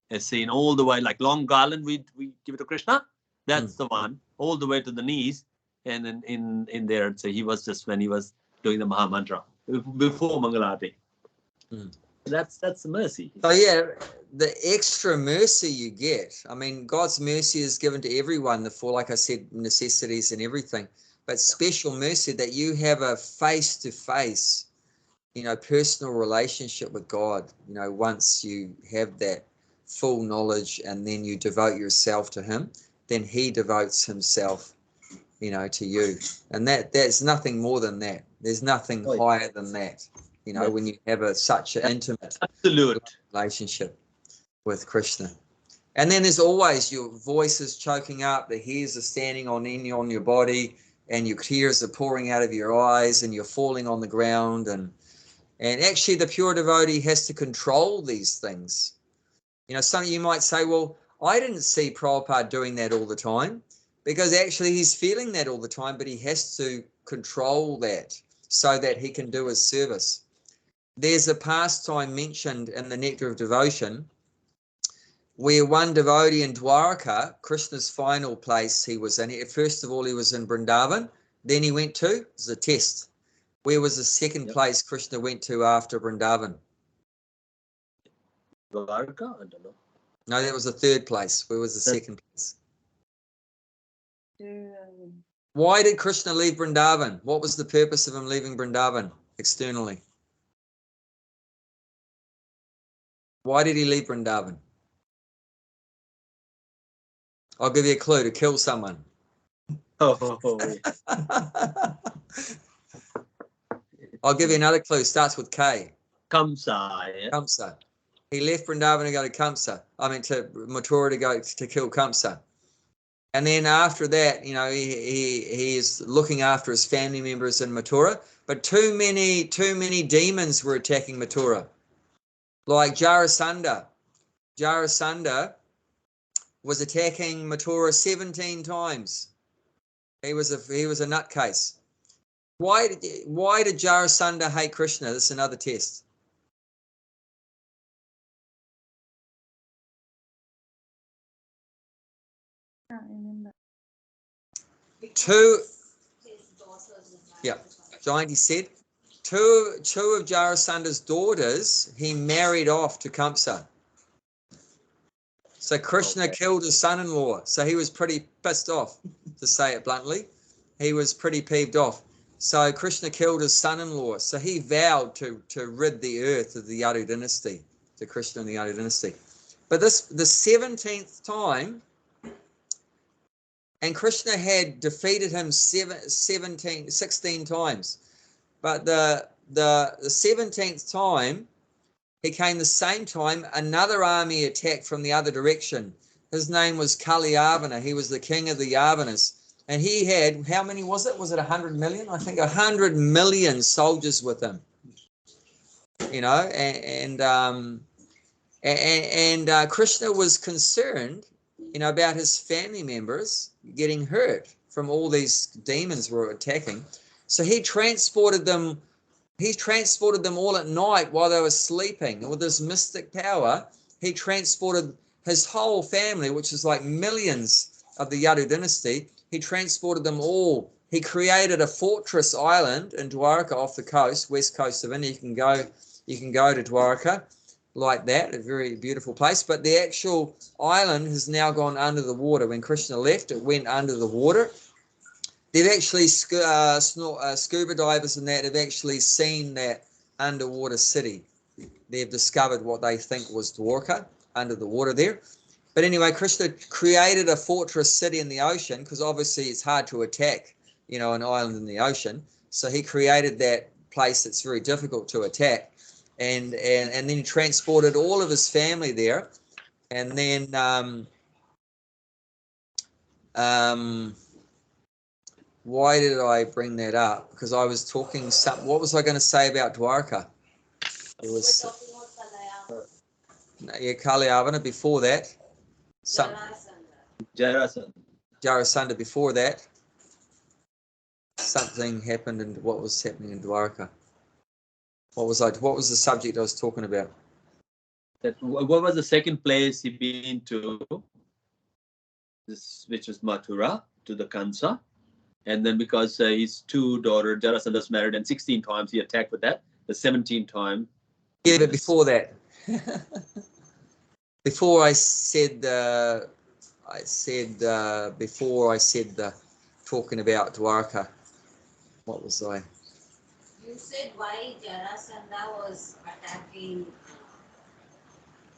It's seen all the way, like long garland, we give it to Krishna. That's the one, all the way to the knees. And then in there, so he was just when he was doing the Maha Mantra before Mangalati. That's mercy. So yeah, the extra mercy you get. I mean, God's mercy is given to everyone for, like I said, necessities and everything. But special mercy that you have a face-to-face, personal relationship with God. Once you have that full knowledge and then you devote yourself to him, then he devotes himself you know, to you. And that's nothing more than that. There's nothing higher than that, you know, when you have such an intimate Absolute relationship with Krishna. And then there's always your voice is choking up, the hairs are standing on your body, and your tears are pouring out of your eyes, and you're falling on the ground. And actually the pure devotee has to control these things. You know, some of you might say, well, I didn't see Prabhupada doing that all the time, because actually he's feeling that all the time, but he has to control that so that he can do his service. There's a pastime mentioned in the Nectar of Devotion where one devotee in Dwarka, Krishna's final place he was in, first of all he was in Vrindavan, then he went to, it was a test. Where was the second place Krishna went to after Vrindavan? Dwarka? I don't know. No, that was the third place. Where was the second place? Why did Krishna leave Vrindavan? What was the purpose of him leaving Vrindavan externally? Why did he leave Vrindavan? I'll give you a clue, to kill someone. Oh, I'll give you another clue, starts with K. Kamsa. Yeah? Kamsa. He left Vrindavan to go to Kamsa. I mean to Mathura to go to kill Kamsa. And then after that, you know, he is looking after his family members in Mathura, but too many demons were attacking Mathura. Like Jarasandha. Jarasandha was attacking Mathura 17 times. He was a nutcase. Why did Jarasandha hate Krishna? This is another test. I can't remember. Jayanti said, two of Jarasandha's daughters he married off to Kamsa. So Krishna killed his son-in-law. So he was pretty pissed off, to say it bluntly. He was pretty peeved off. So Krishna killed his son-in-law. So he vowed to rid the earth of the Yadu dynasty, to Krishna and the Yadu dynasty. But the 17th time, and Krishna had defeated him 16 times. But the 17th time, he came the same time, another army attacked from the other direction. His name was Kaliyavana. He was the king of the Yavanas. And he had, how many was it? Was it 100 million? I think 100 million soldiers with him. You know, and Krishna was concerned, you know, about his family members getting hurt from all these demons were attacking. So he transported them all at night while they were sleeping. And with his mystic power, he transported his whole family, which is like millions of the Yadu dynasty. He transported them all. He created a fortress island in Dwarka off the coast, west coast of India. You can go to Dwarka like that, a very beautiful place. But the actual island has now gone under the water. When Krishna left, it went under the water. They've actually, scuba divers and that have actually seen that underwater city. They've discovered what they think was Dwarka under the water there. But anyway, Krishna created a fortress city in the ocean because obviously it's hard to attack, you know, an island in the ocean. So he created that place that's very difficult to attack. And then he transported all of his family there. And then why did I bring that up? Because I was talking what was I going to say about Dwarka? It was Kaliyavana before that. Jarasandha before that. Something happened, and what was happening in Dwarka? What was the subject I was talking about? What was the second place he been to? Which is Mathura, to the Kansa. And then because his two daughters, Jarasandha's married, and 16 times he attacked with that. The 17th time. Yeah, but before that. Before I said talking about Dwarka, what was I? You said why Jarasandha was attacking.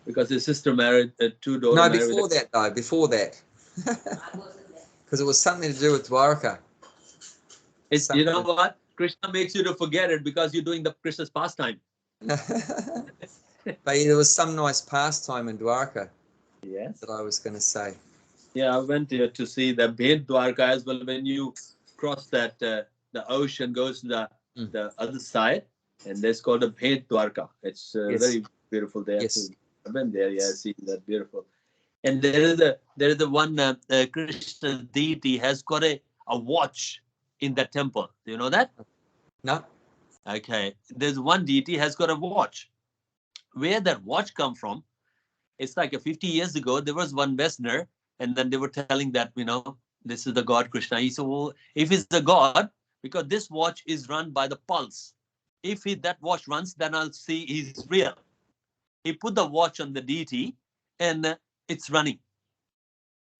Because his sister married two daughters. No, before that though. Before that. I wasn't there. Because it was something to do with Dwarka. It's, you know what? Krishna makes you to forget it because you're doing the Krishna's pastime. But there was some nice pastime in Dwarka Yes. that I was going to say. Yeah, I went there to see the Bhed Dwarka as well. When you cross that, the ocean goes to the other side, and that's called a Bhed Dwarka. It's Yes. very beautiful there. Yes. Too. I've been there. Yeah, see that beautiful. And there is the one Krishna deity has got a watch in that temple. Do you know that? No? Okay. There's one deity has got a watch. Where that watch come from? It's like 50 years ago, there was one Westerner, and then they were telling that, you know, this is the God Krishna. He said, well, if it's the God, because this watch is run by the pulse. If that watch runs, then I'll see he's real. He put the watch on the deity, and it's running.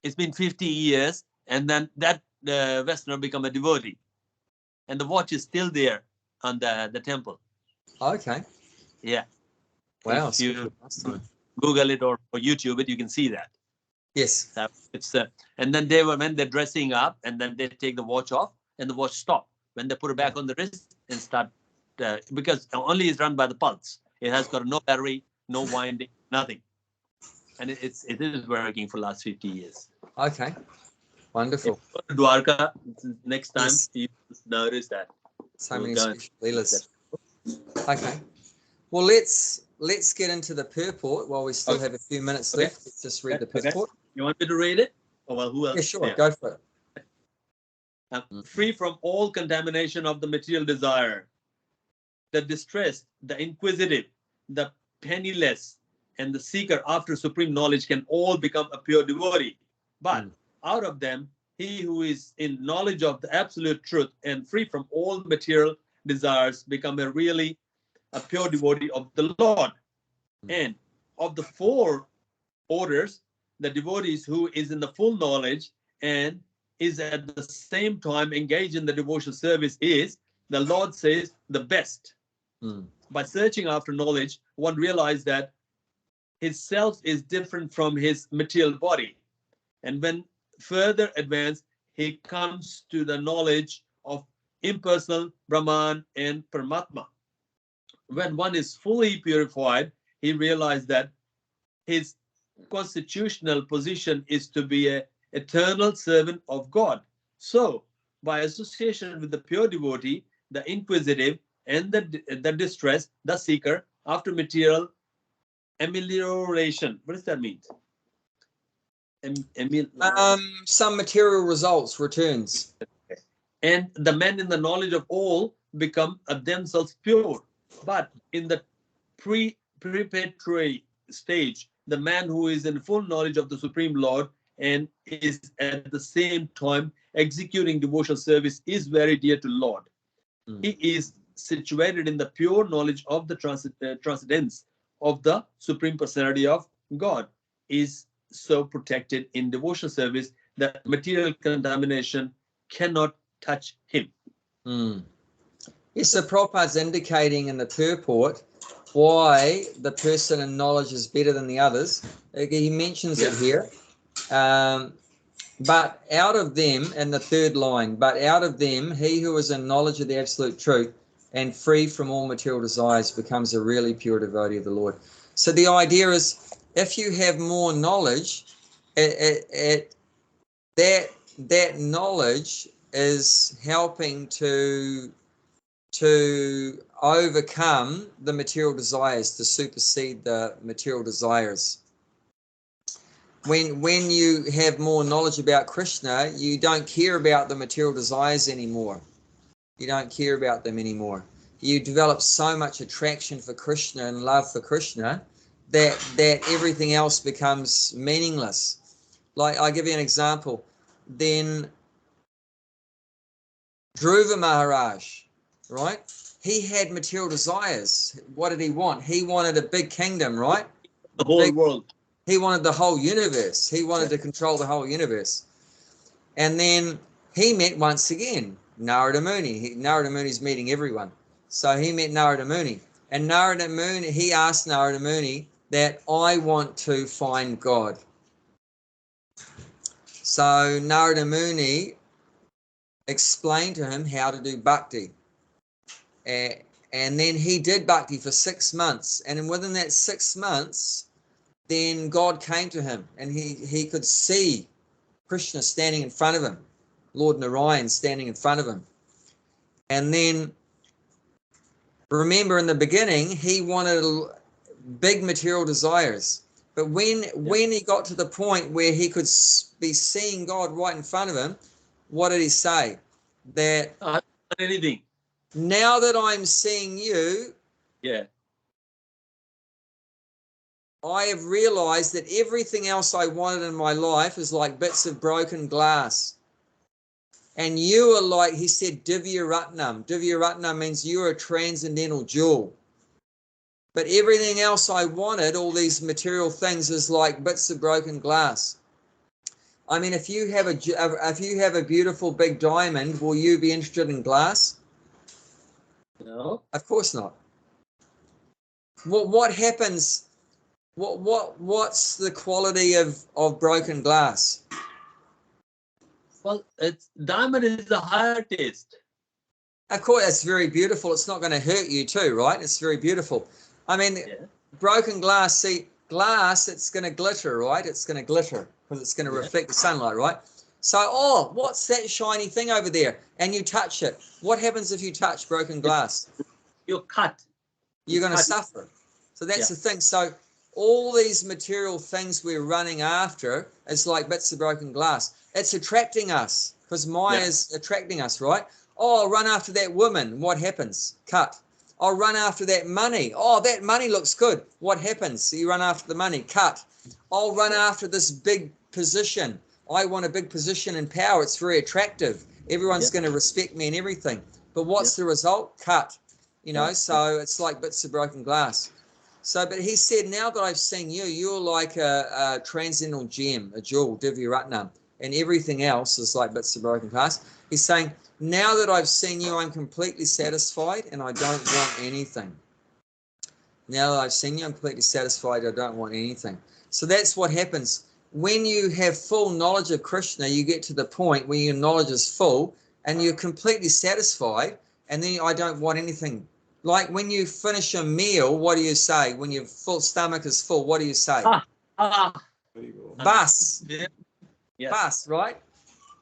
It's been 50 years, and then that Westerner become a devotee. And the watch is still there on the temple. Okay. Yeah. Wow. If you Google it or YouTube it, you can see that. Yes. It's and then when they're dressing up, and then they take the watch off, and the watch stop. When they put it back on the wrist and start, because only is run by the pulse. It has got no battery, no winding, nothing, and it is working for the last 50 years. Okay. Wonderful. If you go to Dwarka next time, Yes. you notice that. So We'll many go special leelas. Okay. Well, let's get into the purport while we still have a few minutes left. Let's just read the purport. You want me to read it? Oh, well, who else? Yeah, sure. Go for it. Free from all contamination of the material desire, the distressed, the inquisitive, the penniless, and the seeker after supreme knowledge can all become a pure devotee. But out of them, he who is in knowledge of the absolute truth and free from all material desires become a pure devotee of the Lord. And of the four orders, the devotees who is in the full knowledge and is at the same time engaged in the devotional service is, the Lord says, the best. By searching after knowledge, one realized that his self is different from his material body. And when further advanced, he comes to the knowledge of impersonal Brahman and Paramatma. When one is fully purified, he realized that his constitutional position is to be an eternal servant of God. So, by association with the pure devotee, the inquisitive, and the distressed, the seeker after material amelioration. What does that mean? Some material results, returns. And the men in the knowledge of all become themselves pure. But in the preparatory stage, the man who is in full knowledge of the Supreme Lord and is at the same time executing devotional service is very dear to Lord. He is situated in the pure knowledge of the transcendence of the Supreme Personality of God, is so protected in devotional service that material contamination cannot touch him. Yes, so Prabhupada's indicating in the purport why the person in knowledge is better than the others. He mentions it here. But out of them, in the third line, but out of them, he who is in knowledge of the absolute truth and free from all material desires becomes a really pure devotee of the Lord. So the idea is, if you have more knowledge, that knowledge is helping to overcome the material desires, to supersede the material desires. When you have more knowledge about Krishna, you don't care about the material desires anymore. You don't care about them anymore. You develop so much attraction for Krishna and love for Krishna that everything else becomes meaningless. Like, I'll give you an example. Then Dhruva Maharaj, right? He had material desires. What did he want? He wanted a big kingdom, right? The whole world. He wanted the whole universe. He wanted to control the whole universe. And then he met once again Narada Muni. Narada Muni's meeting everyone. So he met Narada Muni. And Narada Muni, he asked Narada Muni that, I want to find God. So Narada Muni explained to him how to do bhakti. And then he did bhakti for 6 months. And within that 6 months, then God came to him and he could see Krishna standing in front of him, Lord Narayan standing in front of him. And then, remember in the beginning, he wanted big material desires. But when he got to the point where he could be seeing God right in front of him, what did he say? That anything. Now that I'm seeing you, Yeah. I have realized that everything else I wanted in my life is like bits of broken glass. And you are like, he said, Divya Ratnam. Divya Ratnam means you're a transcendental jewel. But everything else I wanted, all these material things, is like bits of broken glass. I mean, if you have a beautiful big diamond, will you be interested in glass? No. Of course not. What happens? What's the quality of broken glass? Well, diamond is a higher taste. Of course, it's very beautiful. It's not going to hurt you too, right? It's very beautiful. I mean, broken glass, see, glass, it's going to glitter, right? It's going to glitter because it's going to reflect the sunlight, right? So, what's that shiny thing over there? And you touch it. What happens if you touch broken glass? You're cut. You're going to suffer. So that's the thing. So all these material things we're running after is like bits of broken glass. It's attracting us because Maya's attracting us, right? Oh, I'll run after that woman. What happens? Cut. I'll run after that money. Oh, that money looks good. What happens? So you run after the money. Cut. I'll run after this big position. I want a big position and power. It's very attractive. Everyone's going to respect me and everything. But what's the result? Cut. You know, so it's like bits of broken glass. So, but he said, now that I've seen you, you're like a transcendental gem, a jewel, Divya Ratnam, and everything else is like bits of broken glass. He's saying, now that I've seen you, I'm completely satisfied and I don't want anything. Now that I've seen you, I'm completely satisfied. I don't want anything. So that's what happens. When you have full knowledge of Krishna, you get to the point where your knowledge is full and you're completely satisfied, and then I don't want anything. Like when you finish a meal, what do you say? When your full stomach is full, what do you say? Bus. Bus, right?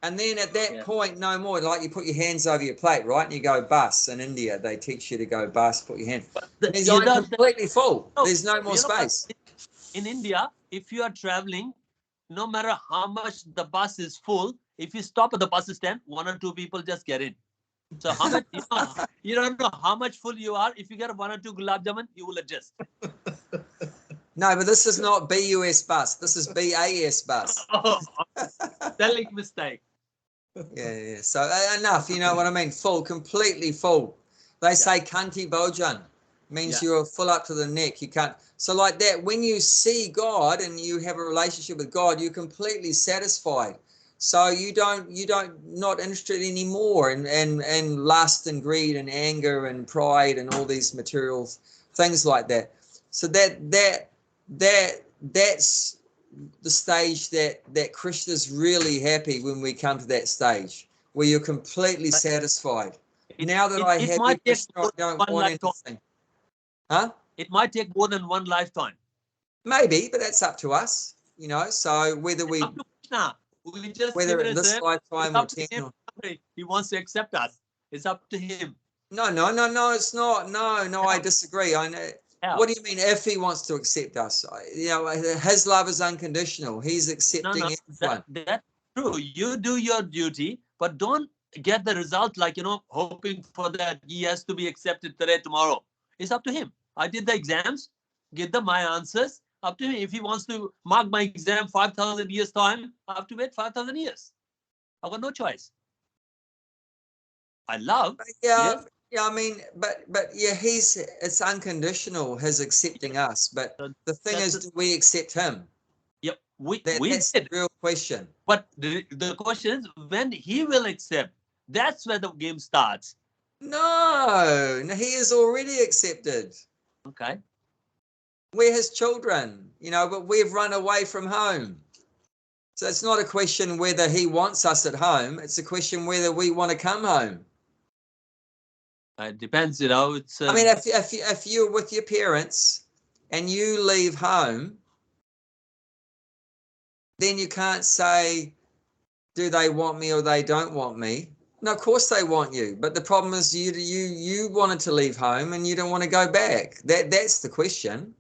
And then at that point, no more. Like you put your hands over your plate, right? And you go bus. In India, they teach you to go bus, put your hand. I'm completely full. There's no more space. In India, if you are traveling, no matter how much the bus is full, if you stop at the bus stand, 1 or 2 people just get in. So how much you don't know how much full you are. If you get 1 or 2 gulab jamun, you will adjust. No, but this is not BUS bus. This is BAS bus. Spelling mistake. Yeah. So enough. You know what I mean? Full, completely full. They say kanti bojan means you're full up to the neck. You can't. So like that, when you see God and you have a relationship with God, you're completely satisfied. So you don't not interested anymore in lust and greed and anger and pride and all these material things like that. So that's the stage that Krishna's really happy when we come to that stage where you're completely satisfied. Now that I have you, Krishna, I don't want anything. Huh? It might take more than 1 lifetime. Maybe, but that's up to us, you know. So whether we whether in this lifetime or 10 or... He wants to accept us. It's up to him. No, it's not. No, I disagree. I know. What do you mean if he wants to accept us? You know, his love is unconditional. He's accepting everyone. That's true. You do your duty, but don't get the result like, hoping for that he has to be accepted today, tomorrow. It's up to him. I did the exams, give them my answers. Up to him. If he wants to mark my exam 5,000 years time, I have to wait 5,000 years. I've got no choice. I love. Yeah. I mean, but it's unconditional, his accepting us. But the thing is, do we accept him? Yep, that's the real question. But the question is, when he will accept, that's where the game starts. No, he is already accepted. Okay. We're his children, but we've run away from home. So it's not a question whether he wants us at home. It's a question whether we want to come home. It depends, you know. It's. I mean, if you're with your parents and you leave home, then you can't say, do they want me or they don't want me? No, of course they want you. But the problem is you wanted to leave home and you don't want to go back. That's the question.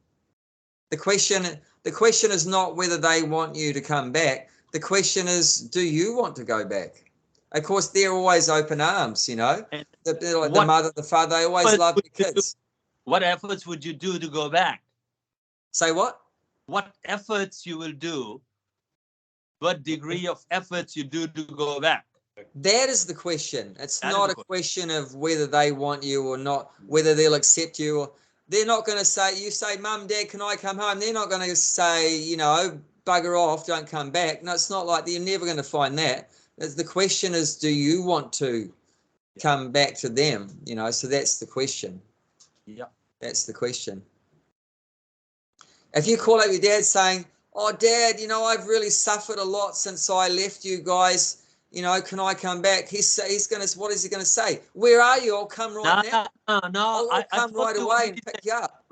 The question is not whether they want you to come back. The question is, do you want to go back? Of course, they're always open arms, you know. The mother, the father, they always love the kids. What efforts would you do to go back? Say what? What efforts you will do, what degree of efforts you do to go back? That is the question. It's not a question of whether they want you or not, whether they'll accept you. Or they're not going to say, you say, Mum, Dad, can I come home? They're not going to say, you know, bugger off, don't come back. No, it's not like that. You're never going to find that. The question is, do you want to come back to them? You know, so that's the question. Yeah. That's the question. If you call up your dad saying, oh, Dad, you know, I've really suffered a lot since I left you guys. You know, can I come back? He's going to, what is he going to say? Where are you? I'll come right now. No, I'll come right away and pick you up.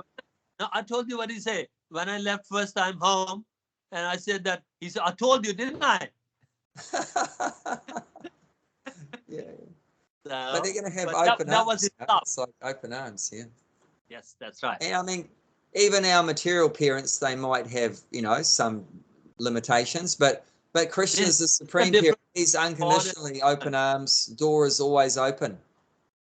No, I told you what he said. When I left first time home, and I said that, he said, I told you, didn't I? Yeah. So, but they're going to have that open arms. Was his it's like open arms, yeah. Yes, that's right. And I mean, even our material parents, they might have, you know, some limitations, but Krishna is the supreme parent. He's unconditionally open arms. Door is always open.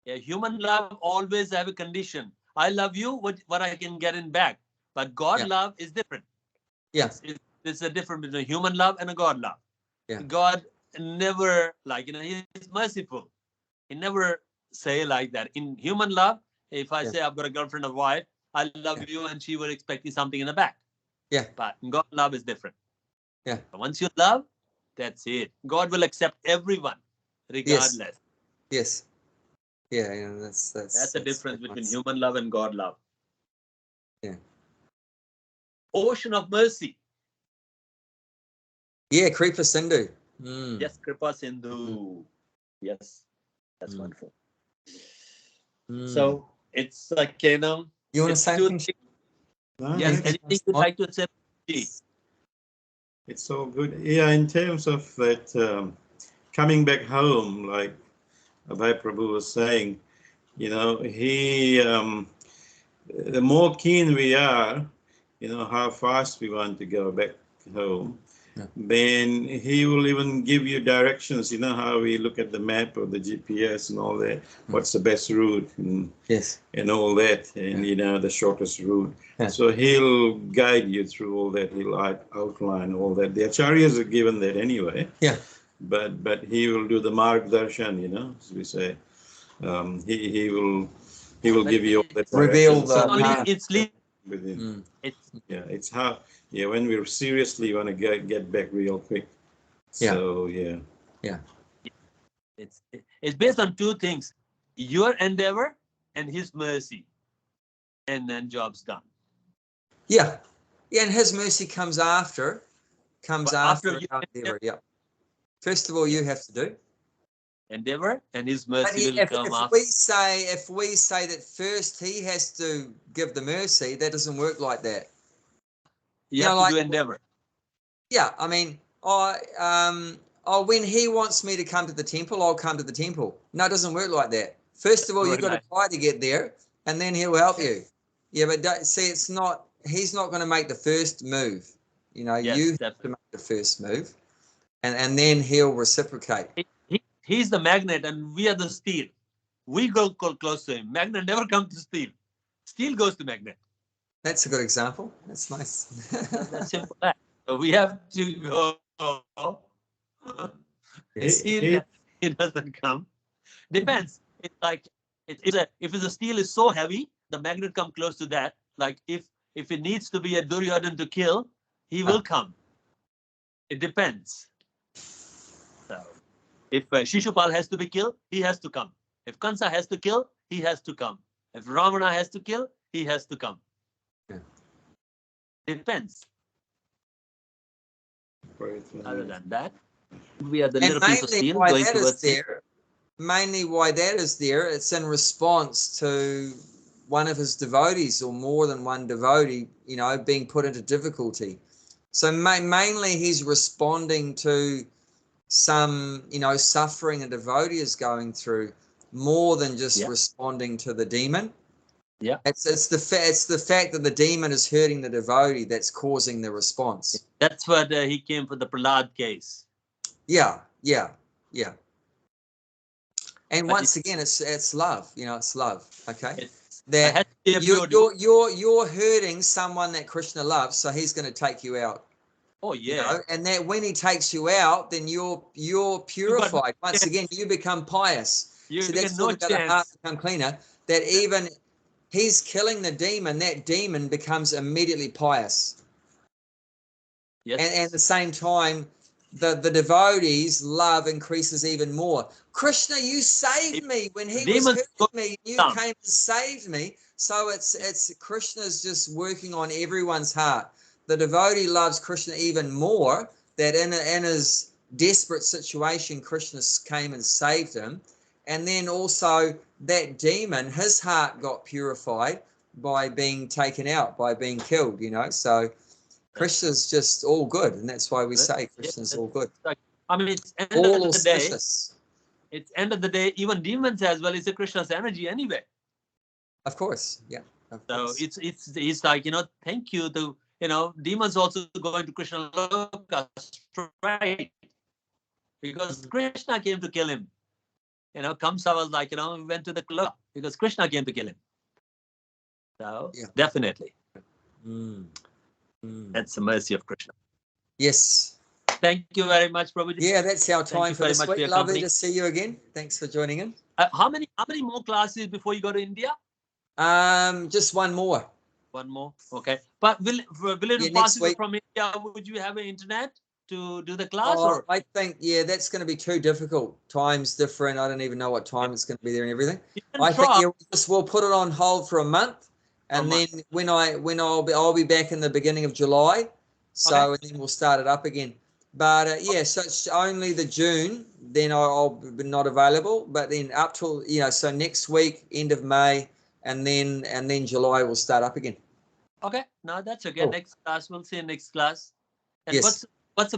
Yeah, human love always have a condition. I love you, what I can get in back. But God love is different. Yeah. There's a difference between human love and a God love. Yeah. God never, like, you know, he's merciful. He never say like that. In human love, if I say I've got a girlfriend or wife, I love you, and she will expect something in the back. Yeah. But God love is different. Yeah. But once you love, that's it. God will accept everyone, regardless. Yes. Yeah, that's the difference between human love and God love. Yeah. Ocean of mercy. Yeah, Kripa Sindhu. Mm. Yes, Kripa Sindhu. Yes, that's wonderful. Mm. So it's like, you know. You want to say anything? No, yes, anything you'd like to say? It's so good. Yeah, in terms of that coming back home, like Abhay Prabhu was saying, you know, he, the more keen we are, you know, how fast we want to go back home, then he will even give you directions. You know how we look at the map or the GPS and all that, what's the best route and, and all that, and, you know, the shortest route. So he'll guide you through all that. He'll outline all that. The acharyas are given that anyway. Yeah. But he will do the margdarshan, you know, as we say. He will give you all that. Reveal the within. It's how, when we seriously want to get back real quick. So it's based on two things: your endeavor and his mercy, and then job's done. Yeah, and his mercy comes after endeavor. Yeah. First of all, you have to do endeavor, and his mercy will come after. If we say that first he has to give the mercy, that doesn't work like that. You have to do endeavor. Yeah, I mean, when he wants me to come to the temple, I'll come to the temple. No, it doesn't work like that. First of all, you've got to try to get there, and then he'll help you. Yeah, but see, it's not. He's not going to make the first move. You know, you have to make the first move, and then he'll reciprocate. He's the magnet, and we are the steel. We go close to him. Magnet never comes to steel. Steel goes to magnet. That's a good example. That's nice. That's simple. So we have to go. He doesn't come. Depends. It's like if the steel is so heavy, the magnet come close to that. Like if it needs to be a Duryodhan to kill, he will come. It depends. So if Shishupal has to be killed, he has to come. If Kansa has to kill, he has to come. If Ravana has to kill, he has to come. Depends. Other than that, we are the And little piece of mainly steel why going that is towards it. there, mainly why that is there, it's in response to one of his devotees or more than one devotee, you know, being put into difficulty. So mainly he's responding to some, you know, suffering a devotee is going through more than just responding to the demon. Yeah. It's the fact that the demon is hurting the devotee that's causing the response. That's what he came for the Prahlad case. Yeah. And But once again, it's love. You know, it's love. Okay, I that had to be a pure you're hurting someone that Krishna loves, so he's going to take you out. Oh You yeah. know, and that when he takes you out, then you're purified. Once again, you become pious. You See, get that's no talking about the heart chance. become cleaner. That even he's killing the demon, that demon becomes immediately pious. Yes. And at the same time, the devotees' love increases even more. Krishna, you saved me when he was Demons go hurting me. You down. came and saved me. So it's Krishna's just working on everyone's heart. The devotee loves Krishna even more. That in his desperate situation, Krishna came and saved him. And then also that demon, his heart got purified by being taken out, by being killed. You know, so. Krishna's just all good, and that's why we say Krishna's all good. I mean, it's end All of the day. auspicious. It's end of the day. Even demons as well is a Krishna's energy anyway. Of course, yeah. Of So course. it's like, you know, thank you to, you know, demons also going to Krishna Loka, right? Because Krishna came to kill him. You know, Kamsa was like, you know, we went to the club because Krishna came to kill him. So definitely. That's the mercy of Krishna. Yes. Thank you very much, Prabhuji. Yeah, that's our time for very this much for week. your Lovely company. to see you again. Thanks for joining in. How many more classes before you go to India? Just one more. One more. Okay. But will it be next possible week. from India? Would you have an internet to do the class? Or I think, that's going to be too difficult. Time's different. I don't even know what time it's going to be there and everything. I think we'll put it on hold for a month, and then I'll be back in the beginning of July. So and then we'll start it up again. But so it's only the June. Then I'll be not available. But then up till so next week, end of May, and then July will start up again. Okay, no, that's okay. Cool. Next class, we'll see you next class. And Yes. what's the